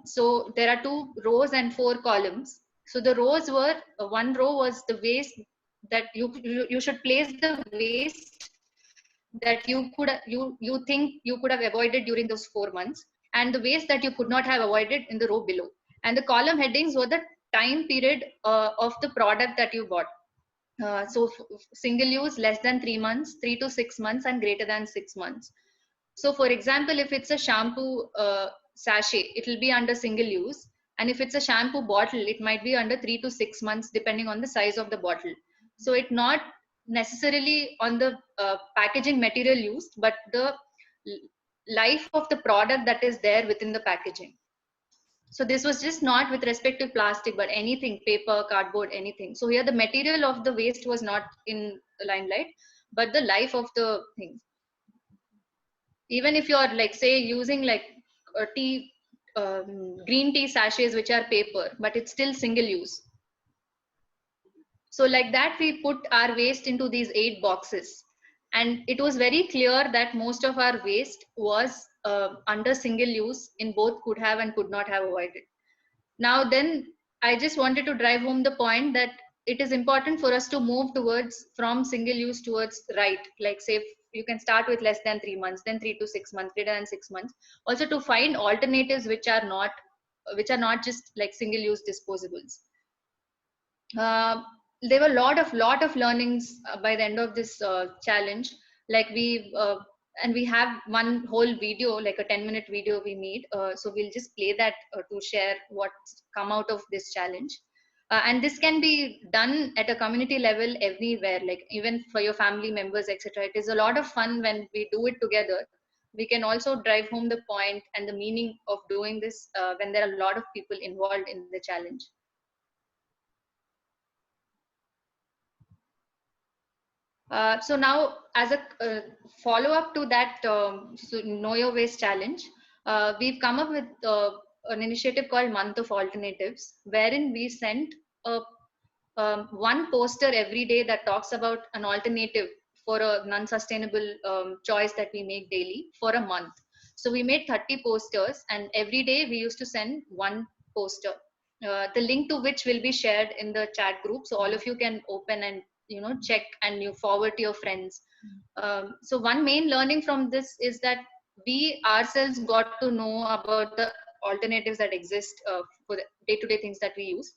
[SPEAKER 2] So there are 2 rows and 4 columns. So the rows were, one row was the waste that you should place the waste that you think you could have avoided during those 4 months, and the waste that you could not have avoided in the row below. And the column headings were the time period of the product that you bought. So single use, less than 3 months, 3 to 6 months, and greater than 6 months. So for example, if it's a shampoo sachet, it will be under single use. And if it's a shampoo bottle, it might be under 3 to 6 months, depending on the size of the bottle. So it's not necessarily on the packaging material used, but the life of the product that is there within the packaging. So this was just not with respect to plastic, but anything, paper, cardboard, anything. So here the material of the waste was not in the limelight, but the life of the thing. Even if you're like, say, using like a green tea sachets, which are paper, but it's still single use. So like that, we put our waste into these 8 boxes. And it was very clear that most of our waste was under single use in both could have and could not have avoided. Now then, I just wanted to drive home the point that it is important for us to move towards from single use towards right. Like say, you can start with less than 3 months, then 3 to 6 months, greater than 6 months. Also to find alternatives which are not just like single use disposables. There were a lot of learnings by the end of this challenge. Like we have one whole video, like a 10-minute video we made. So we'll just play that to share what's come out of this challenge. And this can be done at a community level everywhere, like even for your family members, etc. It is a lot of fun when we do it together. We can also drive home the point and the meaning of doing this when there are a lot of people involved in the challenge. So now, as a follow-up to that Know Your Waste challenge, we've come up with an initiative called Month of Alternatives, wherein we sent one poster every day that talks about an alternative for a non-sustainable choice that we make daily for a month. So we made 30 posters, and every day we used to send one poster, the link to which will be shared in the chat group. So all of you can open and check and you forward to your friends. So one main learning from this is that we ourselves got to know about the alternatives that exist for the day-to-day things that we use.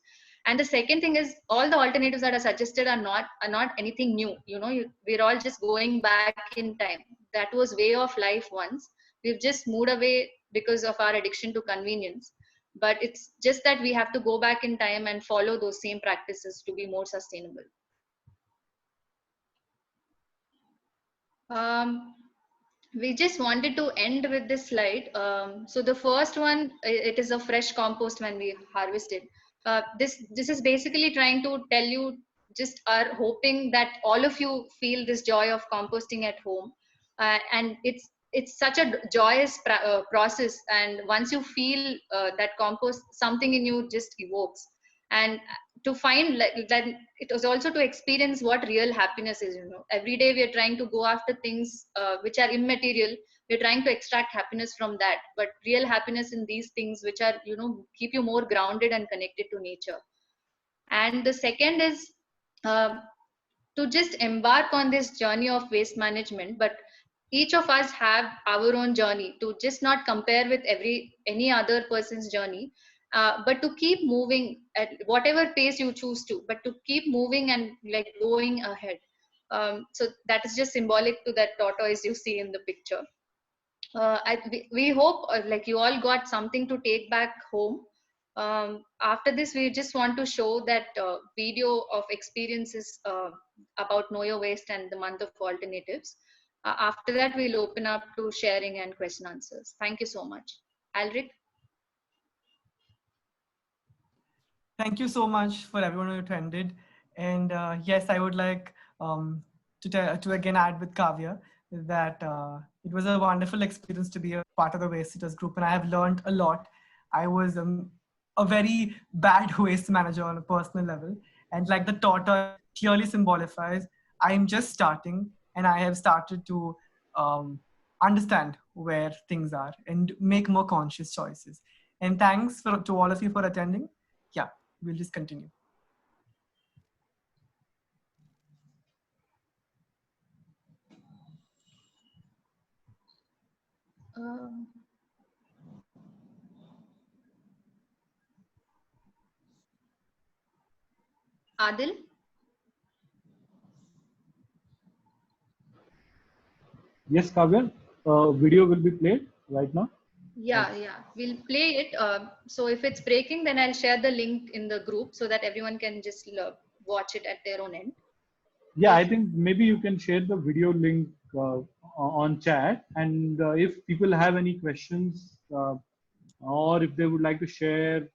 [SPEAKER 2] And the second thing is, all the alternatives that are suggested are not anything new. We're all just going back in time. That was way of life once. We've just moved away because of our addiction to convenience. But it's just that we have to go back in time and follow those same practices to be more sustainable. We just wanted to end with this slide. So the first one, it is a fresh compost when we harvest it. This is basically trying to tell you, just are hoping that all of you feel this joy of composting at home. And it's such a joyous process. And once you feel that compost, something in you just evokes. And to find that, it was also to experience what real happiness is. Every day we are trying to go after things which are immaterial. We're trying to extract happiness from that, but real happiness in these things which are keep you more grounded and connected to nature. And the second is to just embark on this journey of waste management, but each of us have our own journey, to just not compare with any other person's journey. But to keep moving at whatever pace you choose to, but to keep moving and like going ahead. So that is just symbolic to that tortoise you see in the picture. We hope like you all got something to take back home. After this, we just want to show that video of experiences about Know Your Waste and the Month of Alternatives. After that, we'll open up to sharing and question answers. Thank you so much. Alric?
[SPEAKER 3] Thank you so much for everyone who attended. And yes, I would like to again add with Kavya that it was a wonderful experience to be a part of the Waste Eaters group, and I have learned a lot. I was a very bad waste manager on a personal level, and like the tortoise clearly symbolifies, I'm just starting, and I have started to understand where things are and make more conscious choices. And thanks to all of you for attending. Yeah, we'll just continue.
[SPEAKER 2] Adil?
[SPEAKER 1] Yes, Kavya, video will be played right now.
[SPEAKER 2] Yeah, we'll play it. So if it's breaking, then I'll share the link in the group so that everyone can just watch it at their own end.
[SPEAKER 1] Yeah, I think maybe you can share the video link on chat, and if people have any questions, or if they would like to share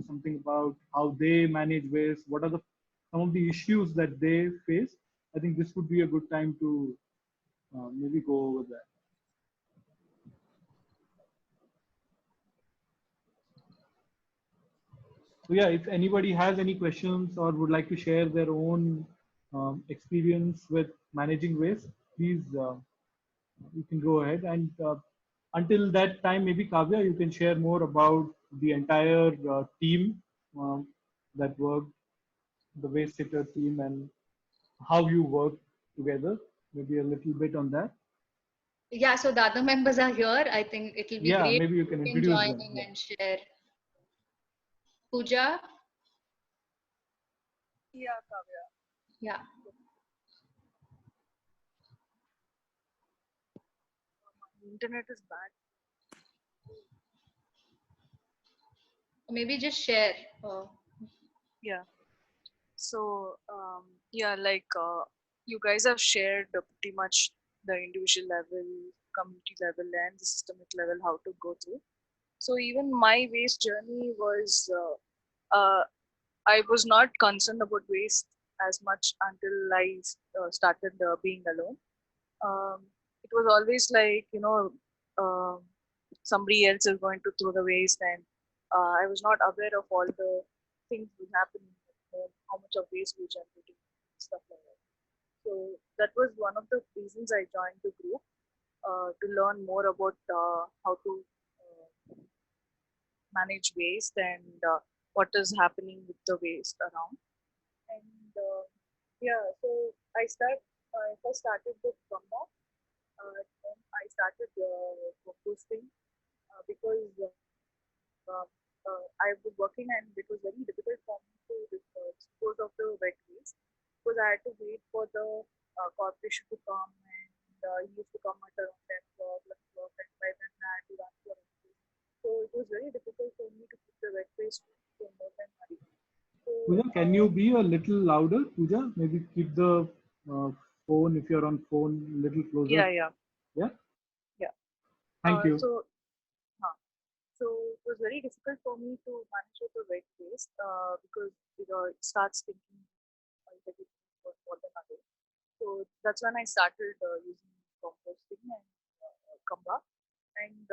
[SPEAKER 1] something about how they manage waste, what are the some of the issues that they face, I think this would be a good time to maybe go over that. So yeah, if anybody has any questions or would like to share their own experience with managing waste, please you can go ahead. And until that time, maybe Kavya, you can share more about the entire team that worked, the waste sitter team, and how you work together. Maybe a little bit on that.
[SPEAKER 2] Yeah, so the other members are here. I think it will be
[SPEAKER 1] Yeah,
[SPEAKER 2] great
[SPEAKER 1] maybe you can
[SPEAKER 2] in
[SPEAKER 1] introduce them.
[SPEAKER 2] joining
[SPEAKER 1] Yeah.
[SPEAKER 2] and share. Pooja?
[SPEAKER 5] Yeah, Kavya.
[SPEAKER 2] Yeah.
[SPEAKER 5] Internet is bad.
[SPEAKER 2] Maybe just share.
[SPEAKER 5] Yeah. So, yeah, like you guys have shared pretty much the individual level, community level, and the systemic level how to go through. So even my waste journey was, I was not concerned about waste as much until I started being alone. Um, it was always like, um somebody else is going to throw the waste, and I was not aware of all the things that happening, how much of waste we generating, stuff like that. So that was one of the reasons I joined the group, to learn more about how to manage waste, and what is happening with the waste around. And yeah, so I first started with Ganga. Then I started composting, because I was working, and it was very difficult for me to dispose of the wet waste, because I had to wait for the corporation to come, and he used to come at around 10 o'clock, 11 o'clock, and by then I had to run for office. So it was very difficult for me to keep the wet waste to more than Hari. So
[SPEAKER 1] Pooja, can you be a little louder, Pooja? Maybe keep the uh, phone, if you're on phone, a little closer.
[SPEAKER 5] yeah, yeah,
[SPEAKER 1] Yeah.
[SPEAKER 5] yeah.
[SPEAKER 1] Thank you.
[SPEAKER 5] So So it was very difficult for me to manage with the wet waste, because it starts thinking that it was more than a day. So that's when I started using composting and Kamba. And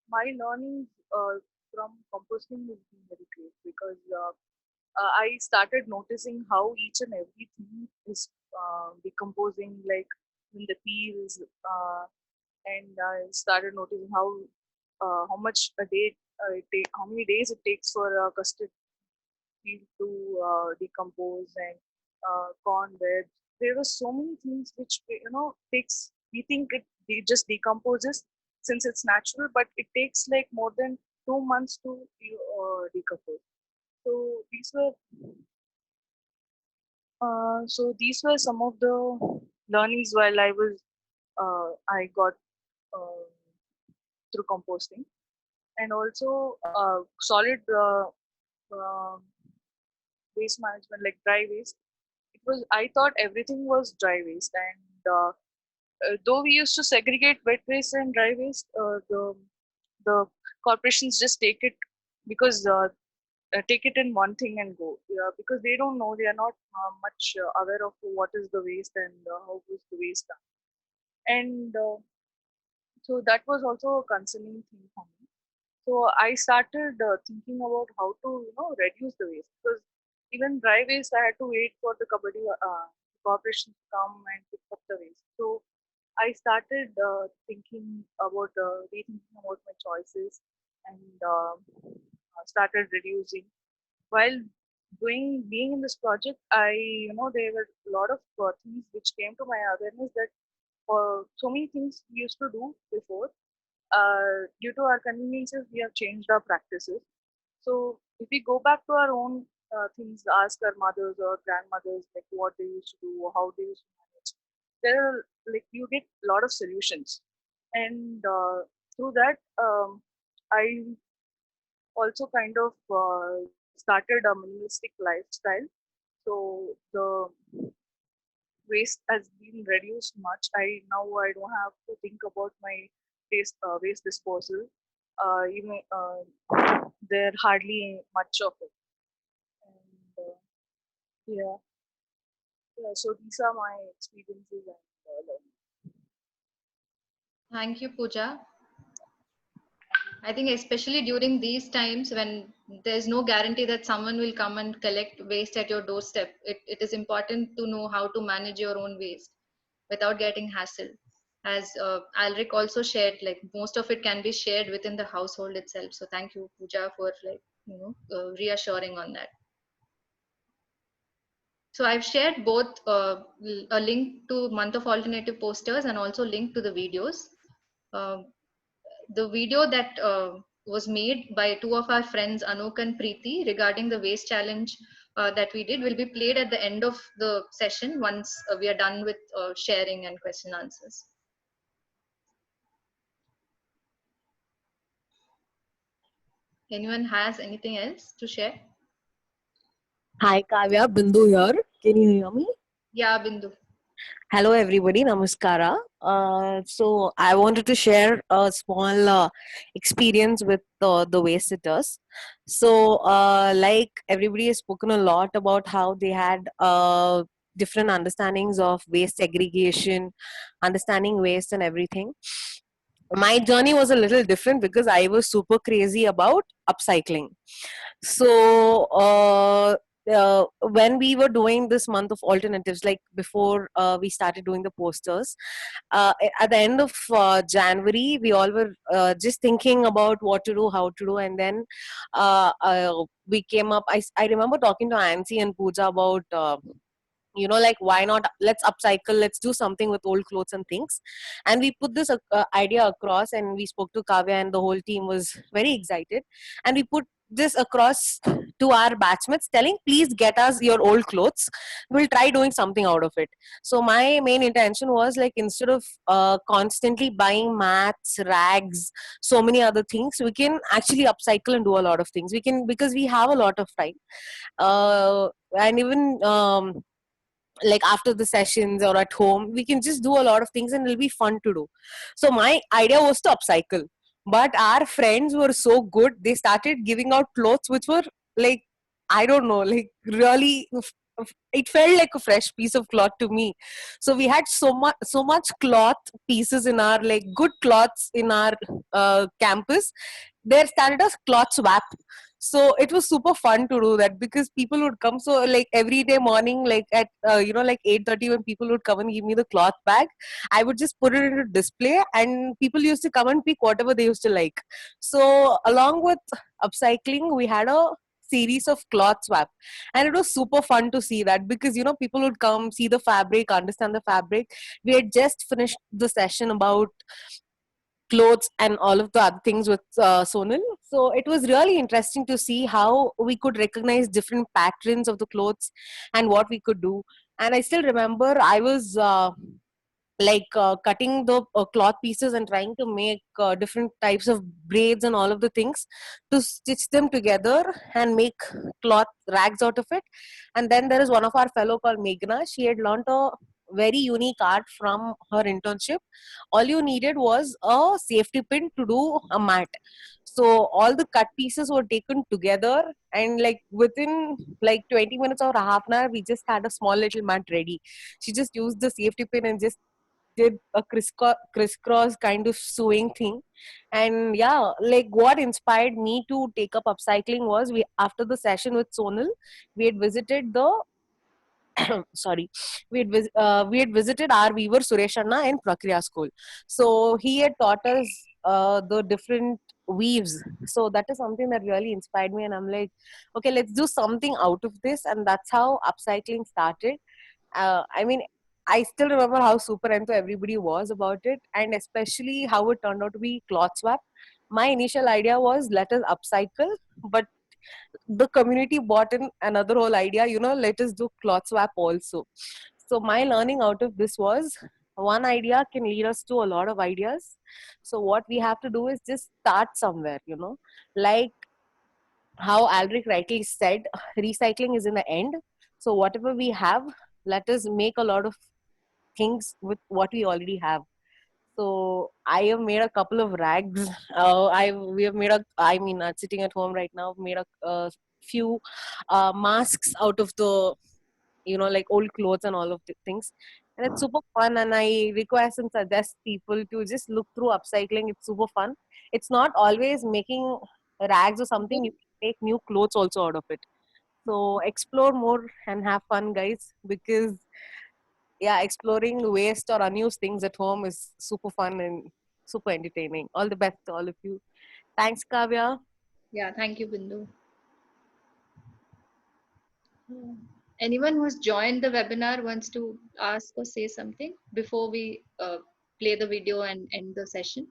[SPEAKER 5] my learning from composting has been very great, because I started noticing how each and everything is decomposing, like in the peels, and I started noticing how much a day how many days it takes for a custard peel to decompose, and corn bed. There were so many things which takes. We think it just decomposes since it's natural, but it takes like more than 2 months to decompose. So these were some of the learnings while I got uh, through composting. And also solid uh, waste management, like dry waste. It was I thought everything was dry waste, and though we used to segregate wet waste and dry waste, the corporations just take it in one thing and go, yeah, because they don't know, they are not much aware of what is the waste, and how is the waste done. And so that was also a concerning thing for me. So I started thinking about how to reduce the waste, because even dry waste I had to wait for the corporation to come and pick up the waste. So I started thinking about rethinking about my choices, and started reducing. While being in this project, there were a lot of things which came to my awareness, that so many things we used to do before, due to our conveniences, we have changed our practices. So if we go back to our own things, ask our mothers or grandmothers like what they used to do or how they used to manage, there are, like, you get a lot of solutions. And through that, I also kind of started a minimalistic lifestyle. So waste has been reduced much. I don't have to think about my waste disposal. Even there hardly much of it. And yeah, yeah. So these are my experiences and learning.
[SPEAKER 2] Thank you, Pooja. I think especially during these times when there's no guarantee that someone will come and collect waste at your doorstep, it is important to know how to manage your own waste without getting hassle. As Alric also shared, like most of it can be shared within the household itself. So thank you, Pooja, for like reassuring on that. So I've shared both a link to Month of Alternative posters and also link to the videos. Um the video that was made by two of our friends, Anok and Preeti, regarding the waste challenge that we did will be played at the end of the session once we are done with sharing and question answers. Anyone has anything else to share?
[SPEAKER 6] Hi Kavya, Bindu here. Can you hear me?
[SPEAKER 2] Yeah, Bindu.
[SPEAKER 6] Hello everybody, namaskara. So I wanted to share a small experience with the waste sitters. So like everybody has spoken a lot about how they had different understandings of waste segregation, understanding waste and everything. My journey was a little different because I was super crazy about upcycling. So when we were doing this month of alternatives, like before we started doing the posters, at the end of January, we all were just thinking about what to do, how to do, and then we came up. I remember talking to Ansi and Pooja about like why not, let's upcycle, let's do something with old clothes and things. And we put this idea across, and we spoke to Kavya, and the whole team was very excited, and we put this across to our batchmates telling, please get us your old clothes, we'll try doing something out of it. So my main intention was like, instead of constantly buying mats, rags, so many other things, we can actually upcycle and do a lot of things. We can, because we have a lot of time, and even like after the sessions or at home, we can just do a lot of things and it'll be fun to do. So my idea was to upcycle, but our friends were so good, they started giving out clothes which were like, I don't know, like really it felt like a fresh piece of cloth to me. So we had so much cloth pieces in our, like good cloths in our campus. There started a cloth swap. So it was super fun to do that, because people would come, so like every day morning, like at like 8:30, when people would come and give me the cloth bag, I would just put it into display, and people used to come and pick whatever they used to like. So along with upcycling, we had a series of cloth swap, and it was super fun to see that, because people would come, see the fabric, understand the fabric. We had just finished the session about clothes and all of the other things with Sonal. So it was really interesting to see how we could recognize different patterns of the clothes and what we could do. And I still remember I was cutting the cloth pieces and trying to make different types of braids and all of the things to stitch them together and make cloth rags out of it. And then there is one of our fellow called Meghna. She had learned a very unique art from her internship. All you needed was a safety pin to do a mat. So all the cut pieces were taken together, and like within like 20 minutes or a half an hour, we just had a small little mat ready. She just used the safety pin and just did a crisscross kind of sewing thing. And yeah, like what inspired me to take up upcycling was, we, after the session with Sonal, we had visited the sorry, we had visited our weaver Suresh Anna in Prakriya school. So he had taught us the different weaves. So that is something that really inspired me, and I'm like, okay, let's do something out of this. And that's how upcycling started. I mean, I still remember how super into everybody was about it, and especially how it turned out to be cloth swap. My initial idea was, let us upcycle, but the community bought in another whole idea, let us do cloth swap also. So my learning out of this was, one idea can lead us to a lot of ideas. So what we have to do is just start somewhere, like how Aldrich rightly said, recycling is in the end. So whatever we have, let us make a lot of things with what we already have. So I have made a couple of rags. We have made sitting at home right now, made a few masks out of the like old clothes and all of the things, and it's super fun. And I request and suggest people to just look through upcycling. It's super fun. It's not always making rags or something. You can make new clothes also out of it. So explore more and have fun, guys, because yeah, exploring waste or unused things at home is super fun and super entertaining. All the best to all of you. Thanks, Kavya.
[SPEAKER 2] Yeah, thank you, Bindu. Anyone who's joined the webinar wants to ask or say something before we play the video and end the session?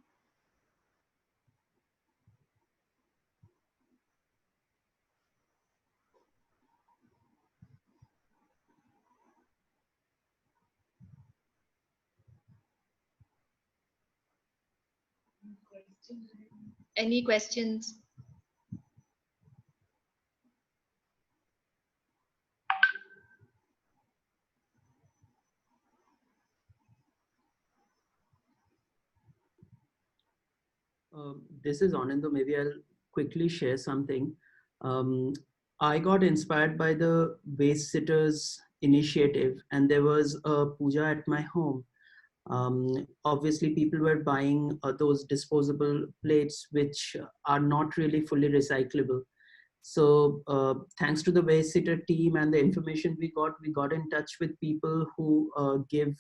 [SPEAKER 2] Any questions?
[SPEAKER 7] This is Anando. Maybe I'll quickly share something. Um, I got inspired by the Waste Sitters initiative, and there was a puja at my home. Obviously, people were buying those disposable plates, which are not really fully recyclable. So, thanks to the Waste Sitter team and the information we got in touch with people who give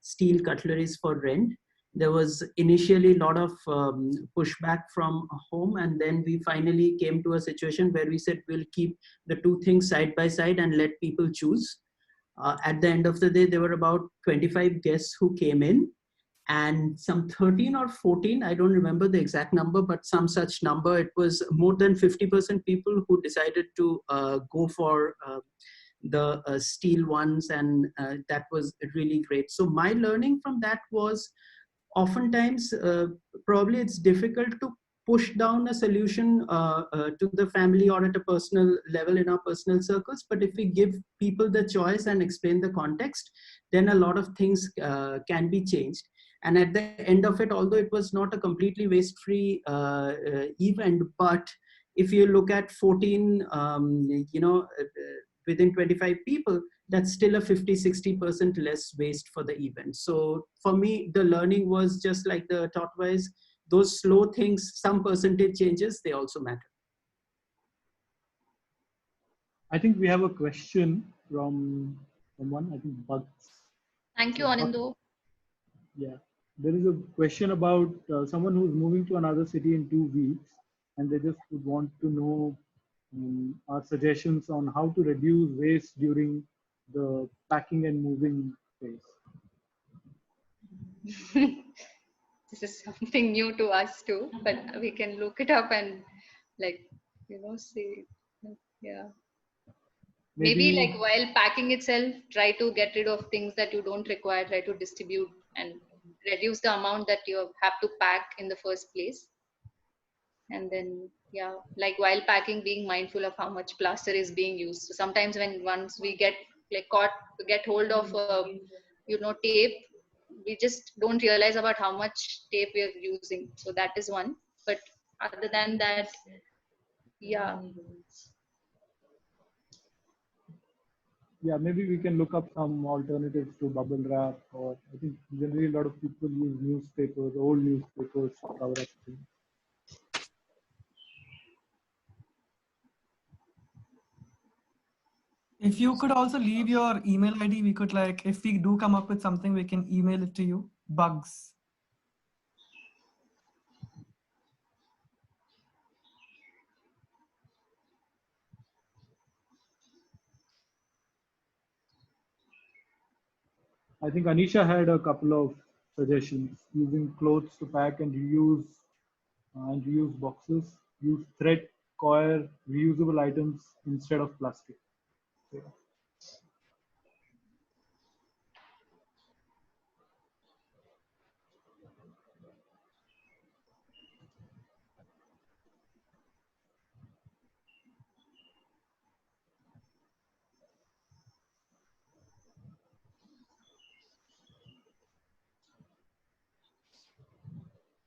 [SPEAKER 7] steel cutleries for rent. There was initially a lot of pushback from home, and then we finally came to a situation where we said we'll keep the two things side by side and let people choose. At the end of the day, there were about 25 guests who came in, and some 13 or 14, I don't remember the exact number, but some such number. It was more than 50% people who decided to go for the steel ones, and that was really great. So my learning from that was, oftentimes probably it's difficult to push down a solution to the family or at a personal level in our personal circles, but if we give people the choice and explain the context, then a lot of things can be changed. And at the end of it, although it was not a completely waste free event, but if you look at 14 within 25 people, that's still a 50-60% less waste for the event. So for me, the learning was just like the tortoise, those slow things, some percentage changes, they also matter.
[SPEAKER 1] I think we have a question from someone, I think Bugs.
[SPEAKER 2] Thank you, Anando.
[SPEAKER 1] Yeah, there is a question about someone who's moving to another city in 2 weeks, and they just would want to know our suggestions on how to reduce waste during the packing and moving phase.
[SPEAKER 2] This is something new to us too, but we can look it up and see. Yeah. Maybe like while packing itself, try to get rid of things that you don't require, try to distribute and reduce the amount that you have to pack in the first place. And then, yeah, like while packing, being mindful of how much plaster is being used. So sometimes once we get hold of, tape, we just don't realize about how much tape we are using. So that is one. But other than that, yeah.
[SPEAKER 1] Yeah, maybe we can look up some alternatives to bubble wrap, or I think generally a lot of people use newspapers, old newspapers to cover up things.
[SPEAKER 3] If you could also leave your email ID, we could if we do come up with something, we can email it to you. Bugs.
[SPEAKER 1] I think Anisha had a couple of suggestions: using clothes to pack and reuse boxes, use thread, coir, reusable items instead of plastic. Yeah.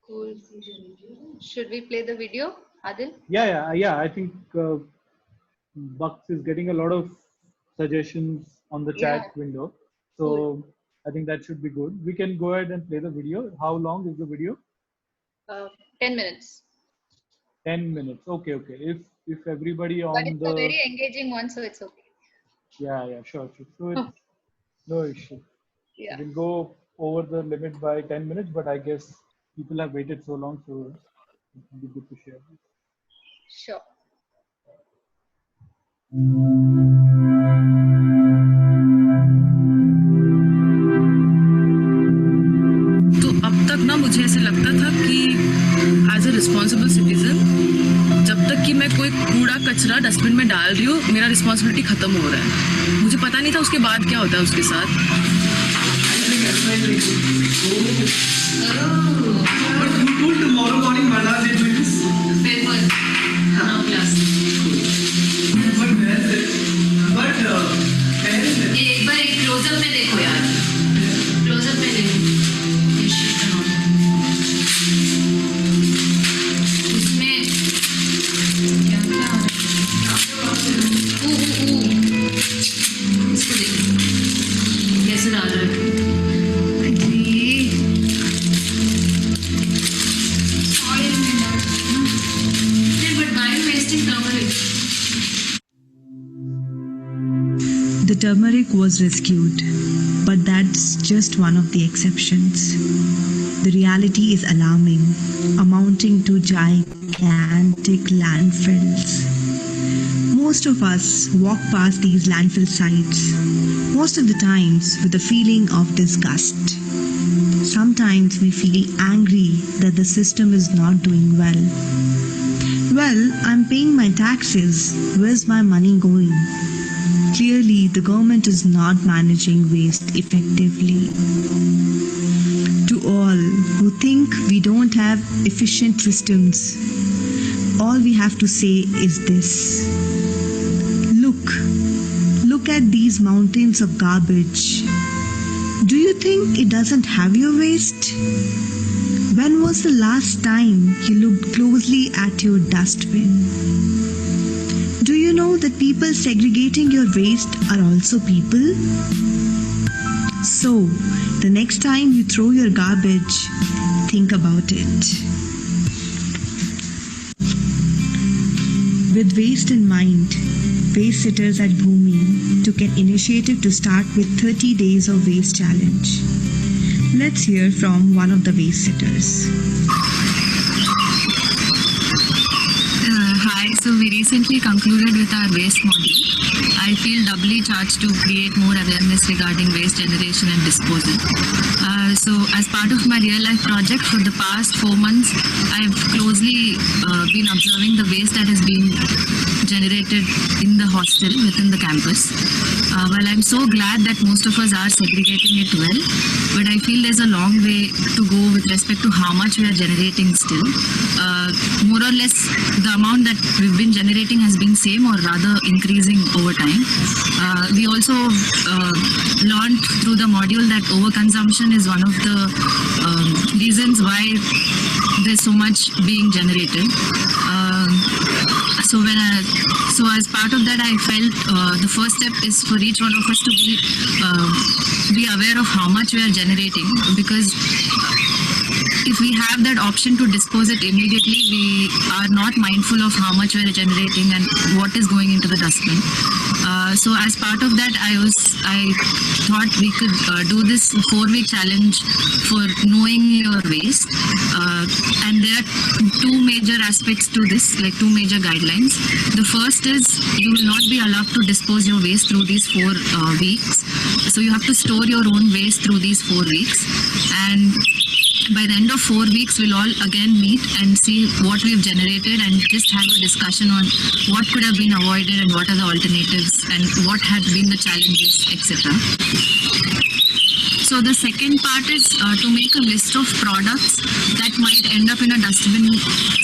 [SPEAKER 2] Cool. Should we play the video, Adil?
[SPEAKER 1] Yeah. I think Bucks is getting a lot of suggestions on the chat window. So I think that should be good. We can go ahead and play the video. How long is the video?
[SPEAKER 2] 10 minutes.
[SPEAKER 1] 10 minutes. Okay. If everybody on
[SPEAKER 2] But it's a very engaging one, so it's okay.
[SPEAKER 1] Yeah, sure. So it's no issue.
[SPEAKER 2] Yeah.
[SPEAKER 1] We'll go over the limit by 10 minutes, but I guess people have waited so long, so it will be good to share this.
[SPEAKER 2] Sure.
[SPEAKER 8] तो अब तक ना मुझे ऐसे लगता था कि as a responsible citizen जब तक कि मैं कोई कूड़ा कचरा डस्टबिन में डाल रही हूँ मेरा रिस्पॉन्सिबिलिटी खत्म हो रहा है. मुझे पता नहीं था उसके बाद क्या होता है उसके साथ.
[SPEAKER 3] Tomorrow morning, Mala, they do this.
[SPEAKER 8] Paper. Class.
[SPEAKER 3] But where is it? But
[SPEAKER 8] एक बार एक क्लोजअप में देखो यार. क्लोजअप में देखो. उसमें क्या क्या इसको देखो कैसे डाल रहा है.
[SPEAKER 9] The turmeric was rescued, but that's just one of the exceptions. The reality is alarming, amounting to gigantic landfills. Most of us walk past these landfill sites, most of the times with a feeling of disgust. Sometimes we feel angry that the system is not doing well. Well, I'm paying my taxes. Where's my money going? Clearly, the government is not managing waste effectively. To all who think we don't have efficient systems, all we have to say is this. Look at these mountains of garbage. Do you think it doesn't have your waste? When was the last time you looked closely at your dustbin? Do you know that people segregating your waste are also people? So, the next time you throw your garbage, think about it. With waste in mind, Waste Sitters at Bhumi took an initiative to start with 30 Days of Waste Challenge. Let's hear from one of the Waste Sitters.
[SPEAKER 10] Hi, so we recently concluded with our waste module. I feel doubly charged to create more awareness regarding waste generation and disposal. So as part of my real life project for the past 4 months, I've closely been observing the waste that has been generated in the hostel within the campus. Well, I'm so glad that most of us are segregating it well, but I feel there's a long way to go with respect to how much we are generating still. More or less, the amount that we've been generating has been same or rather increasing over time. We also learned through the module that overconsumption is one of the reasons why there's so much being generated. So as part of that, I felt the first step is for each one of us to be aware of how much we are generating, because if we have that option to dispose it immediately, we are not mindful of how much we are generating and what is going into the dustbin. So as part of that, I thought we could do this 4-week challenge for knowing your waste. And there are 2 major aspects to this, like 2 major guidelines. The first is you will not be allowed to dispose your waste through these 4 weeks. So you have to store your own waste through these 4 weeks. And by the end of 4 weeks, we'll all again meet and see what we've generated and just have a discussion on what could have been avoided and what are the alternatives and what had been the challenges, etc. So the second part is to make a list of products that might end up in a dustbin,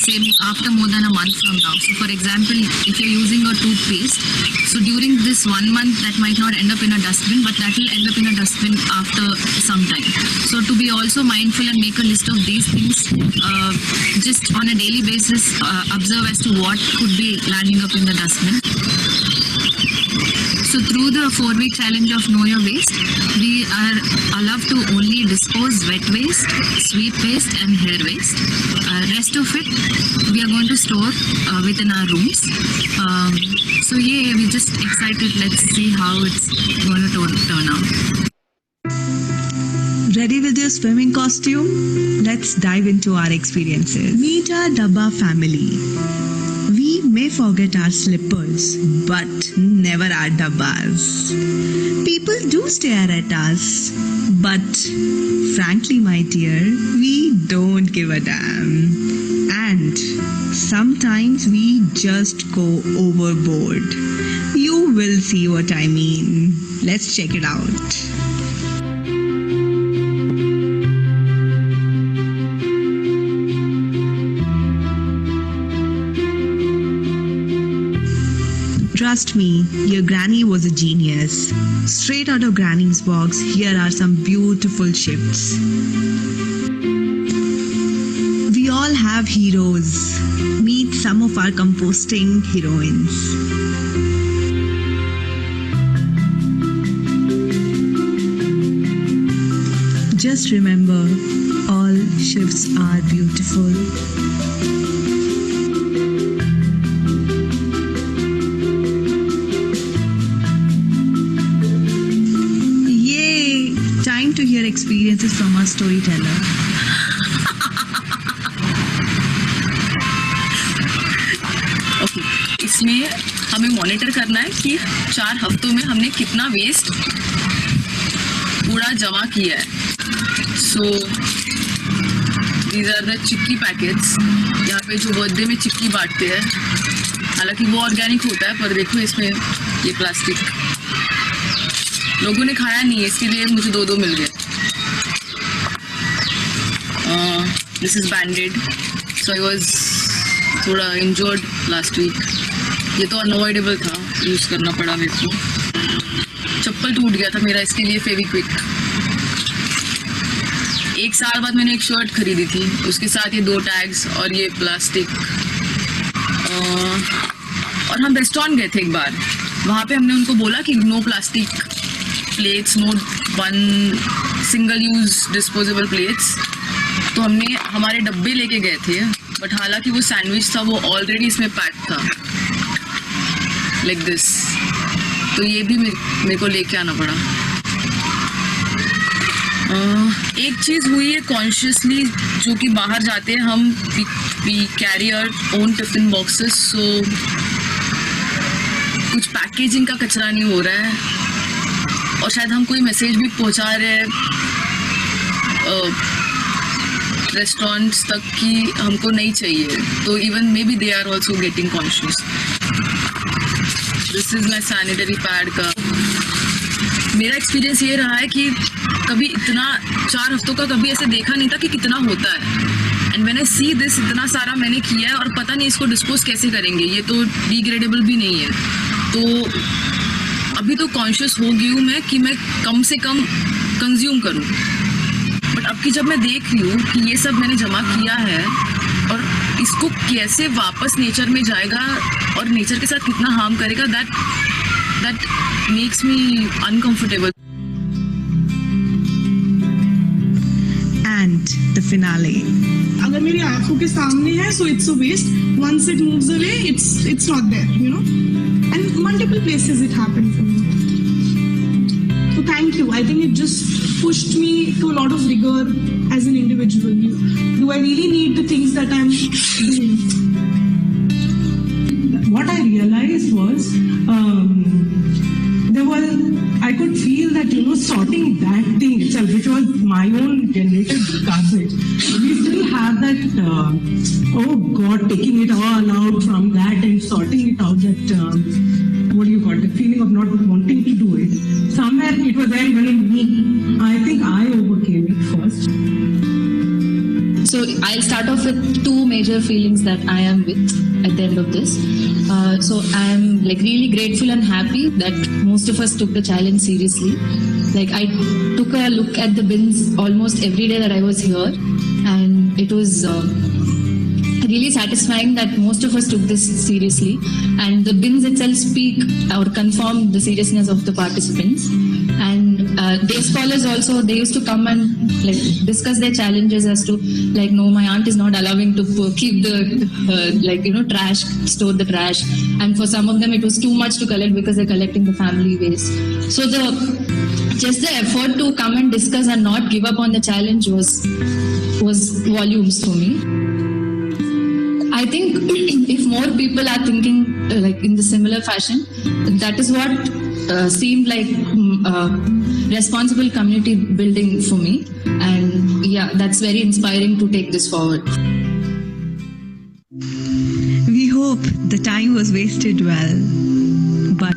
[SPEAKER 10] say after more than a month from now. So for example, if you're using a toothpaste, so during this 1 month that might not end up in a dustbin, but that will end up in a dustbin after some time. So to be also mindful and make a list of these things, just on a daily basis, observe as to what could be landing up in the dustbin. So through the 4-week challenge of Know Your Waste, we are allowed to only dispose wet waste, sweet waste and hair waste. Rest of it we are going to store within our rooms. So yeah, we're just excited. Let's see how it's going to turn out.
[SPEAKER 9] Ready with your swimming costume? Let's dive into our experiences. Meet our Dabba family. We may forget our slippers, but never our dabbas. People do stare at us, but frankly, my dear, we don't give a damn. And sometimes we just go overboard. You will see what I mean. Let's check it out. Trust me, your granny was a genius. Straight out of Granny's box, here are some beautiful shifts. We all have heroes. Meet some of our composting heroines. Just remember, all shifts are beautiful. To hear experiences from our storyteller.
[SPEAKER 8] Okay, इसमें हमें monitor करना है कि 4 हफ्तों में हमने कितना waste कूड़ा जमा किया है. So these are the chikki packets. यहाँ पे जो बर्थडे में चिक्की बांटते हैं, हालांकि वो ऑर्गेनिक होता है, पर देखो इसमें ये प्लास्टिक लोगों ने खाया नहीं है, इसके लिए मुझे 2 मिल गए. This is banded. So I was थोड़ा इंजर्ड लास्ट वीक. ये तो अनअवॉइडेबल था, यूज करना पड़ा मेरे को. चप्पल टूट गया था मेरा, इसके लिए फेविक्विक. 1 साल बाद मैंने एक शर्ट खरीदी थी, उसके साथ ये 2 टैग्स और ये प्लास्टिक. और हम रेस्टोरेंट गए थे एक बार, वहाँ पे हमने उनको बोला कि no plastic plates, no 1 single use disposable plates. तो हमने हमारे डब्बे लेके गए थे, बट हालांकि वो सैंडविच था, वो ऑलरेडी इसमें पैक था लाइक दिस. तो ये भी मेरे को लेके आना पड़ा. एक चीज़ हुई है कॉन्शियसली, जो कि बाहर जाते हैं हम, we carry our own tiffin boxes. So कुछ पैकेजिंग का कचरा नहीं हो रहा है, और शायद हम कोई मैसेज भी पहुंचा रहे हैं रेस्टोरेंट्स तक कि हमको नहीं चाहिए. तो even maybe they are also getting conscious. This is my sanitary pad का. मेरा एक्सपीरियंस ये रहा है कि कभी इतना 4 हफ्तों का कभी ऐसे देखा नहीं था कि कितना होता है. And when I see this, इतना सारा मैंने किया है और पता नहीं इसको डिस्पोज कैसे करेंगे. ये तो डिग्रेडेबल भी नहीं है. तो अभी तो कॉन्शियस हो गई हूँ मैं कि मैं कम से कम कंज्यूम करूँ. बट अब की जब मैं देख रही हूँ कि ये सब मैंने जमा किया है और इसको कैसे वापस नेचर में जाएगा और नेचर के साथ कितना हार्म करेगा, that makes me uncomfortable.
[SPEAKER 9] And the finale.
[SPEAKER 11] अगर मेरी आंखों के सामने है, so it's a waste. Once it moves away, it's not there, you know. And multiple places it happened for me. So thank you. I think it just pushed me to a lot of rigor as an individual. Do I really need the things that I'm doing?
[SPEAKER 12] What I realized was I could feel that, you know, sorting that thing itself, which was my own generated garbage, we still have that, oh God, taking it all out from that time sorting it out, that, what do you call it, the feeling of not wanting to do it. Somewhere it was there even in me. I think I overcame it first.
[SPEAKER 10] So I'll start off with two major feelings that I am with at the end of this. So I'm like really grateful and happy that most of us took the challenge seriously. Like I took a look at the bins almost every day that I was here, and it was really satisfying that most of us took this seriously, and the bins itself speak or confirm the seriousness of the participants. And day scholars also, they used to come and like discuss their challenges as to like, no, my aunt is not allowing to keep the trash, store the trash, and for some of them it was too much to collect because they're collecting the family waste. So just the effort to come and discuss and not give up on the challenge was volumes for me. I think if more people are thinking like in the similar fashion, that is what seemed like responsible community building for me. And yeah, that's very inspiring to take this forward.
[SPEAKER 9] We hope the time was wasted well, but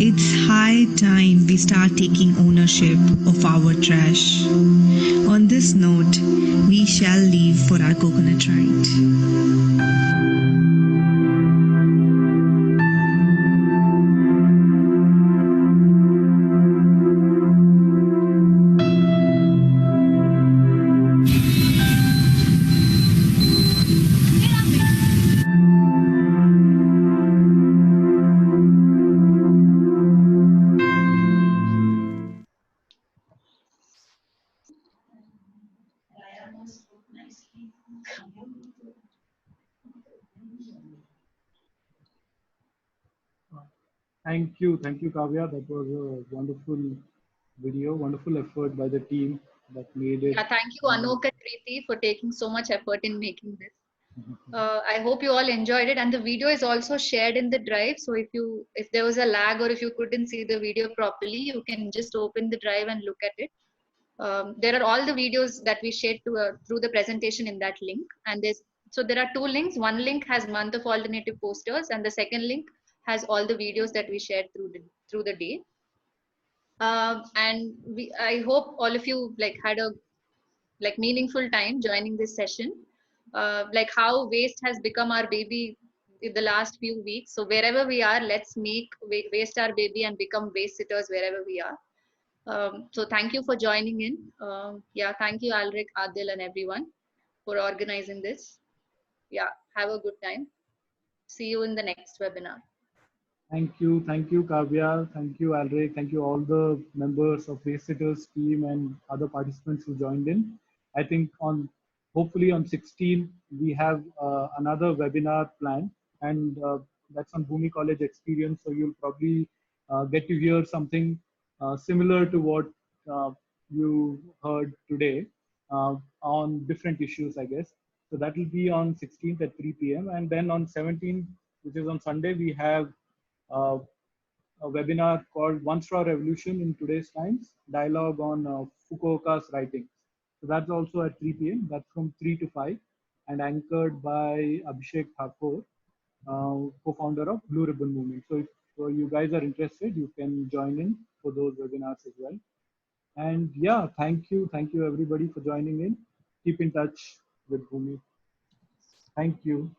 [SPEAKER 9] it's high time we start taking ownership of our trash. On this note, we shall leave for our coconut ride.
[SPEAKER 1] Thank you, Kavya. That was a wonderful video, wonderful effort by the team that made it.
[SPEAKER 2] Yeah, thank you, Anok and Preeti, for taking so much effort in making this. I hope you all enjoyed it, and the video is also shared in the drive. So if there was a lag or if you couldn't see the video properly, you can just open the drive and look at it. There are all the videos that we shared through the presentation in that link, and there are two links. One link has month of alternative posters, and the second link has all the videos that we shared through the day. And I hope all of you had a meaningful time joining this session. Like how waste has become our baby in the last few weeks. So wherever we are, let's make waste our baby and become waste sitters wherever we are. So thank you for joining in. Yeah, thank you, Alrik, Adil, and everyone for organizing this. Yeah, have a good time. See you in the next webinar.
[SPEAKER 1] Thank you, Kavya. Thank you, Alrik. Thank you all the members of Waste Sitters team and other participants who joined in. I think hopefully on 16 we have another webinar planned, and that's on Bhumi College Experience. So you'll probably get to hear something similar to what you heard today on different issues, I guess. So that will be on 16th at 3 p.m. And then on 17th, which is on Sunday, we have a webinar called One Straw Revolution in Today's Times, dialogue on Fukuoka's writings. So that's also at 3 p.m. That's from 3 to 5 and anchored by Abhishek Thakur, co-founder of Blue Ribbon Movement. So if you guys are interested, you can join in for those webinars as well. And yeah, thank you everybody for joining in. Keep in touch with Bhumi. Thank you.